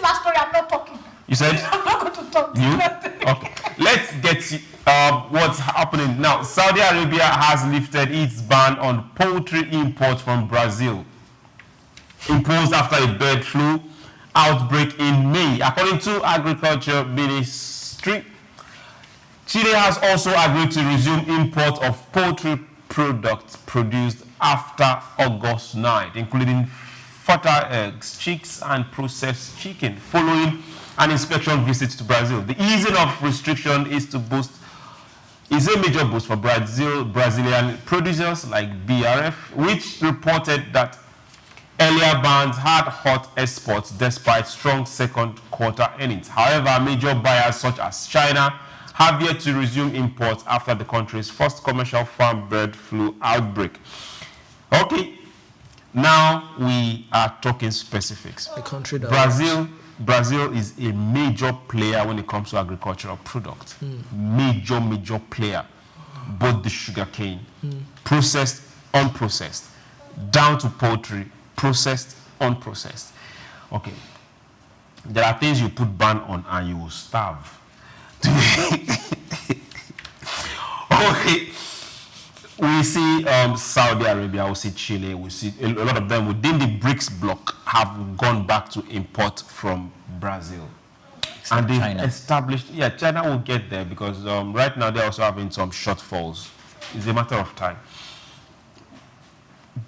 You said? I'm not going to talk to you. that. Okay. Let's get what's happening now. Saudi Arabia has lifted its ban on poultry imports from Brazil, imposed after a bird flu outbreak in May. According to Agriculture Ministry, Chile has also agreed to resume import of poultry products produced after August 9th, including fertile eggs, chicks, and processed chicken, following an inspection visit to Brazil. The easing of restriction is a major boost for Brazilian producers like BRF, which reported that earlier bans had hurt exports despite strong second quarter earnings. However, major buyers such as China have yet to resume imports after the country's first commercial farm bird flu outbreak. Okay, now we are talking specifics. The country that Brazil is a major player when it comes to agricultural products. Major player. Both the sugarcane, processed, unprocessed, down to poultry, processed, unprocessed. Okay. There are things you put ban on and you will starve. Okay. We see Saudi Arabia, we see Chile, we see a lot of them within the BRICS bloc have gone back to import from Brazil. And they've established, China will get there because right now they're also having some shortfalls. It's a matter of time.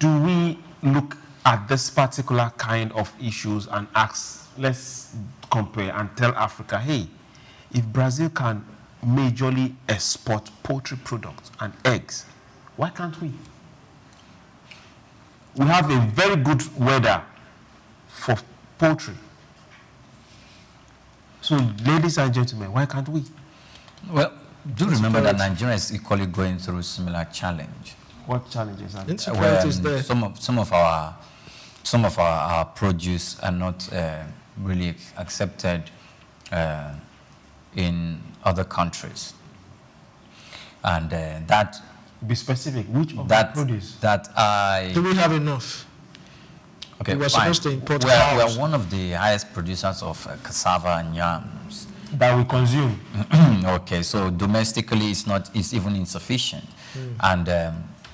Do we look at this particular kind of issues and ask, let's compare and tell Africa, hey, if Brazil can majorly export poultry products and eggs, why can't we? We have a very good weather for poultry. So, ladies and gentlemen, why can't we? Well, do remember that Nigeria is equally going through a similar challenge. What challenges are there? Insecurity is there. Some of our produce are not really accepted in other countries, and that. Be specific. Which of the produce? Do we have enough? Okay, we were supposed to import. We are one of the highest producers of cassava and yams that we consume. Okay, so domestically it's even insufficient, and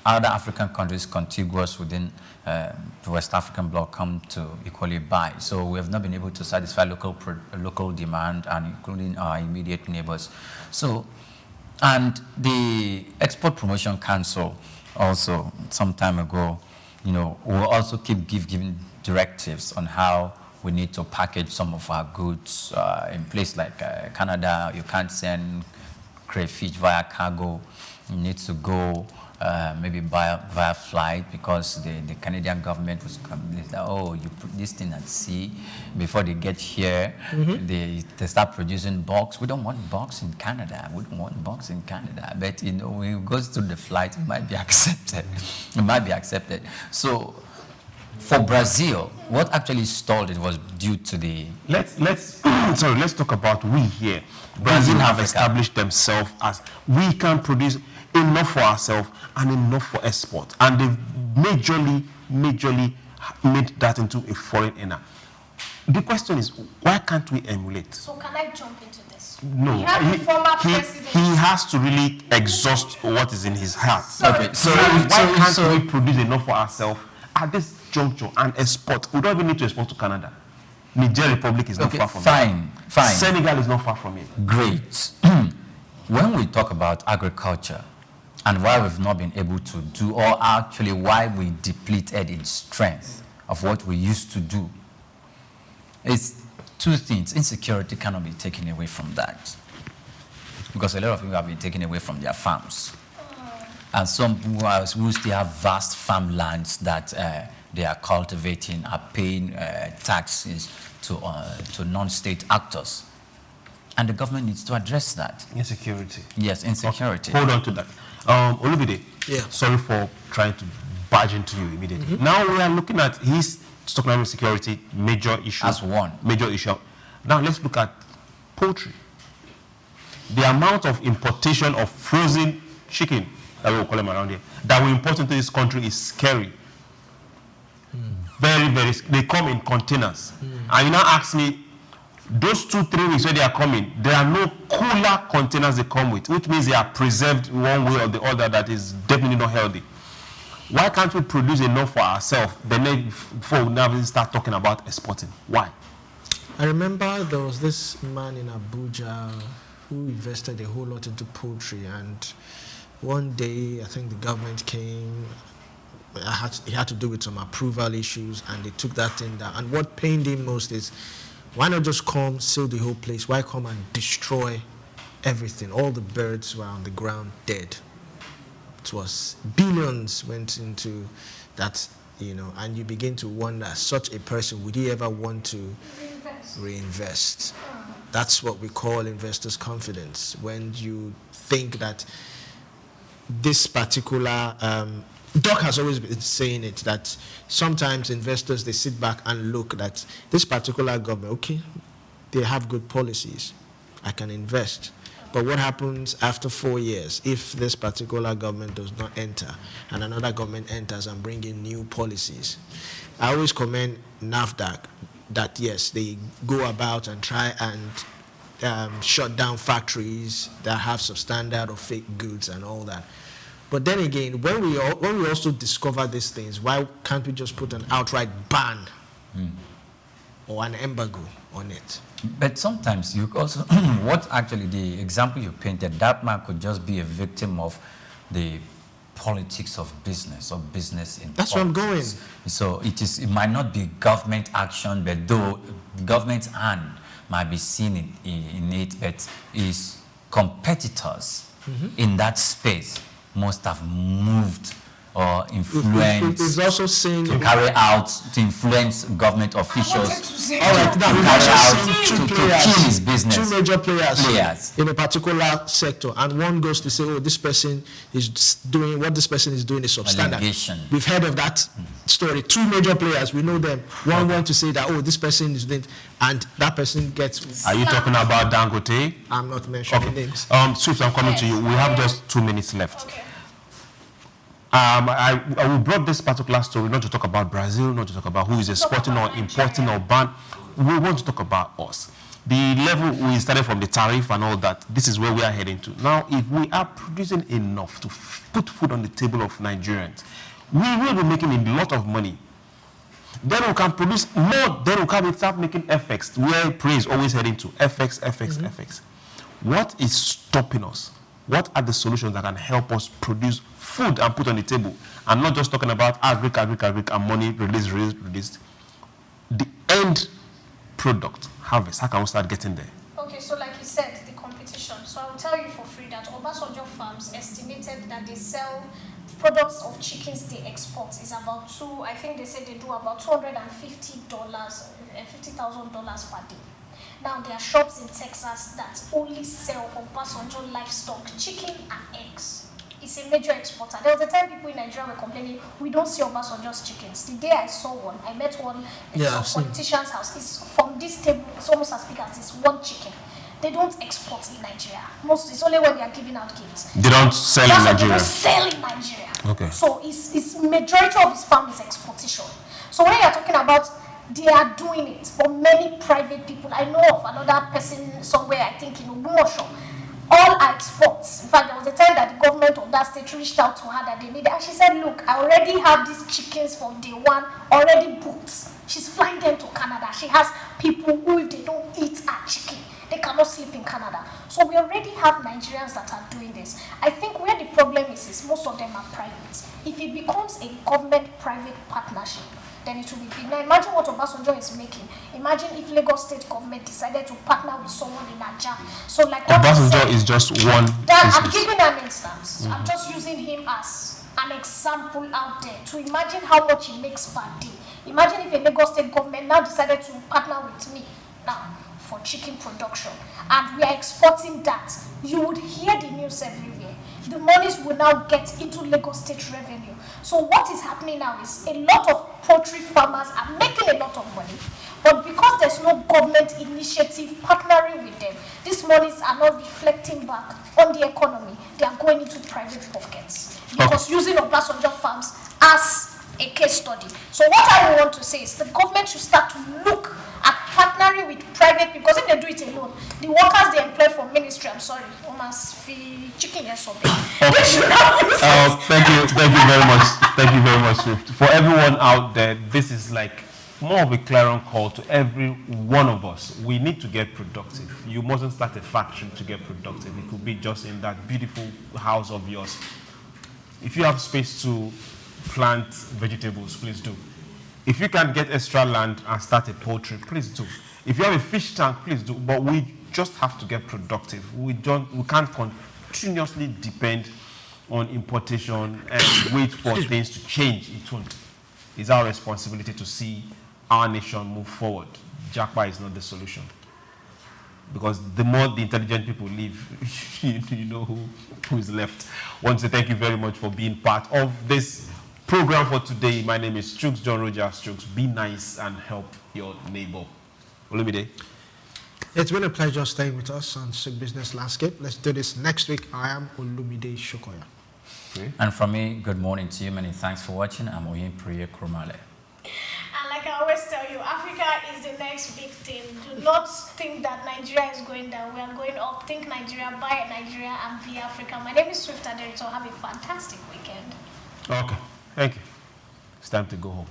other African countries contiguous within the West African bloc come to equally buy. So we have not been able to satisfy local demand, and including our immediate neighbors. So. And the Export Promotion Council also, some time ago, will also keep giving directives on how we need to package some of our goods. In places like Canada, you can't send crayfish via cargo. You need to go maybe via flight, because the Canadian government was that, oh, you put this thing at sea before they get here. They start producing box. We don't want box in Canada. We don't want box in Canada. But when it goes through the flight, it might be accepted. It might be accepted. So for Brazil, what actually stalled it was due to the. Let's talk about we here. Brazil have established themselves as we can produce enough for ourselves and enough for export, and they've majorly made that into a foreign earner. The question is, why can't we emulate? So can I jump into this? No, he has to really exhaust what is in his heart. Okay, so why can't we produce enough for ourselves at this juncture and export? We don't even need to export to Canada. Niger Republic is not far from it. Fine. Senegal is not far from it. Great. When we talk about agriculture and why we've not been able to do, or actually why we depleted in strength of what we used to do, it's two things. Insecurity cannot be taken away from that, because a lot of people have been taken away from their farms, and some who still have vast farmlands that they are cultivating are paying taxes to non-state actors, and the government needs to address that. Insecurity. Yes, insecurity. Hold on to that. Olubide, sorry for trying to barge into you immediately. Now we are looking at his talking about security, major issue. As one. Major issue. Now let's look at poultry. The amount of importation of frozen chicken, that we will call them around here, that we import into this country is scary. Very, very, they come in containers. And you now ask me, those 2-3 weeks when they are coming, there are no cooler containers they come with, which means they are preserved one way or the other that is definitely not healthy. Why can't we produce enough for ourselves before we now start talking about exporting? Why? I remember there was this man in Abuja who invested a whole lot into poultry, and one day I think the government came. He had to do with some approval issues, and they took that thing down. And what pained him most is, why not just come, seal the whole place? Why come and destroy everything? All the birds were on the ground dead. It was billions went into that, you know, and you begin to wonder, such a person, would he ever want to reinvest? That's what we call investors' confidence. When you think that this particular, Doc has always been saying it, that sometimes investors, they sit back and look at this particular government, okay, they have good policies, I can invest. But what happens after 4 years if this particular government does not enter and another government enters and bring in new policies? I always commend NAFDAC that, yes, they go about and try and shut down factories that have substandard or fake goods and all that. But then again, when we also discover these things, why can't we just put an outright ban or an embargo on it? But sometimes you also, what actually the example you painted, that man could just be a victim of the politics of business or business in That's politics. where I'm going. So it might not be government action, but though the government's hand might be seen in it, but his competitors in that space must have moved or influenced It's also saying to carry out, to influence government officials all right, now we've also seen to kill his business. two major players in a particular sector, and one goes to say, oh, this person is doing, what this person is doing is substandard. Allegation. We've heard of that story. Two major players, we know them. One went to say that, oh, this person is doing, and that person gets... Are you talking about Dangote? I'm not mentioning names. Swift, I'm coming to you. We have just 2 minutes left. Okay. I brought this particular story not to talk about Brazil, not to talk about who is exporting or importing or ban. We want to talk about us. The level we started from the tariff and all that, this is where we are heading to. Now, if we are producing enough to put food on the table of Nigerians, we will be making a lot of money. Then we can produce more, then we can start making FX, where praise is always heading to, FX. What is stopping us? What are the solutions that can help us produce food and put on the table? I'm not just talking about agric and money released. The end product, harvest, how can we start getting there? Okay, so like you said, the competition. So I will tell you for free that Obasanjo Farms estimated that they sell products of chickens they export is about I think they said they do about $250,000 per day. Now, there are shops in Texas that only sell Obasanjo livestock, chicken and eggs. It's a major exporter. There was a time people in Nigeria were complaining, we don't see Obasanjo's chickens. The day I saw one, I met one at some politician's house. It's from this table, it's almost as big as this one chicken. They don't export in Nigeria. It's only when they are giving out gifts. They don't sell in Nigeria? They don't sell in Nigeria. Okay. So it's majority of his farm is exportation. So when you're talking about they are doing it for many private people. I know of another person somewhere, I think in Ogumosho. All are exports. In fact, there was a time that the government of that state reached out to her that they needed. And she said, look, I already have these chickens from day one already booked. She's flying them to Canada. She has people who, if they don't eat her chicken, they cannot sleep in Canada. So we already have Nigerians that are doing this. I think where the problem is most of them are private. If it becomes a government-private partnership, then it will be big. Now imagine what Obasanjo is making. Imagine if Lagos State government decided to partner with someone in Naija. So like Obasanjo is just one I'm giving an instance. I'm just using him as an example out there to imagine how much he makes per day. Imagine if a Lagos State government now decided to partner with me now for chicken production, and we are exporting that. You would hear the news everywhere. The monies will now get into Lagos State revenue. So what is happening now is a lot of poultry farmers are making a lot of money, but because there's no government initiative partnering with them, these monies are not reflecting back on the economy. They are going into private pockets because using Obasanjo Farms as a case study. So what I want to say is the government should start to look at partnering partnering with private, because if they do it alone, the workers they employ for ministry, I'm sorry, almost fee chicken and something. Thank you very much, Swift. For everyone out there, this is like more of a clarion call to every one of us. We need to get productive. You mustn't start a factory to get productive. It could be just in that beautiful house of yours. If you have space to plant vegetables, please do. If you can get extra land and start a poultry, please do. If you have a fish tank, please do. But we just have to get productive. We can't continuously depend on importation and wait for things to change. It won't. It's our responsibility to see our nation move forward. Japa is not the solution. Because the more the intelligent people leave, you know who is left. I want to thank you very much for being part of this program for today. My name is Souq, John Rogers Souq. Be nice and help your neighbor. Olumide. It's been a pleasure staying with us on Souq Business Landscape. Let's do this next week. I am Olumide Shokoya. Okay. And from me, good morning to you. Many thanks for watching. I'm Oyin Priye Kromale. And like I always tell you, Africa is the next big thing. Do not think that Nigeria is going down. We are going up. Think Nigeria, buy Nigeria, and be Africa. My name is Swift Aderito. Have a fantastic weekend. Okay. Thank you. It's time to go home.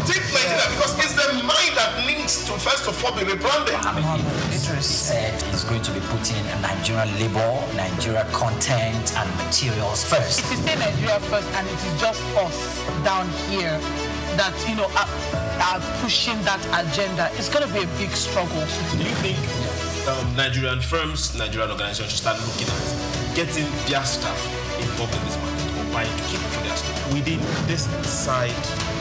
Think Nigeria, because it's the mind that needs to first of all be rebranded. Idris said he's going to be putting Nigerian labor, Nigeria content and materials first. If you say Nigeria first and it is just us down here that, you know, are pushing that agenda, it's going to be a big struggle. Do you think Nigerian firms, Nigerian organizations should start looking at getting their staff involved in this market or buying to keep for their staff? Within this side,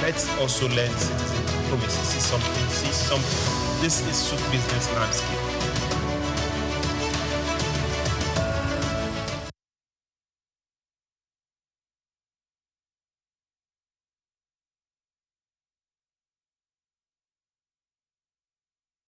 let's also learn citizen diplomacy. See something. This is Souq Business Landscape.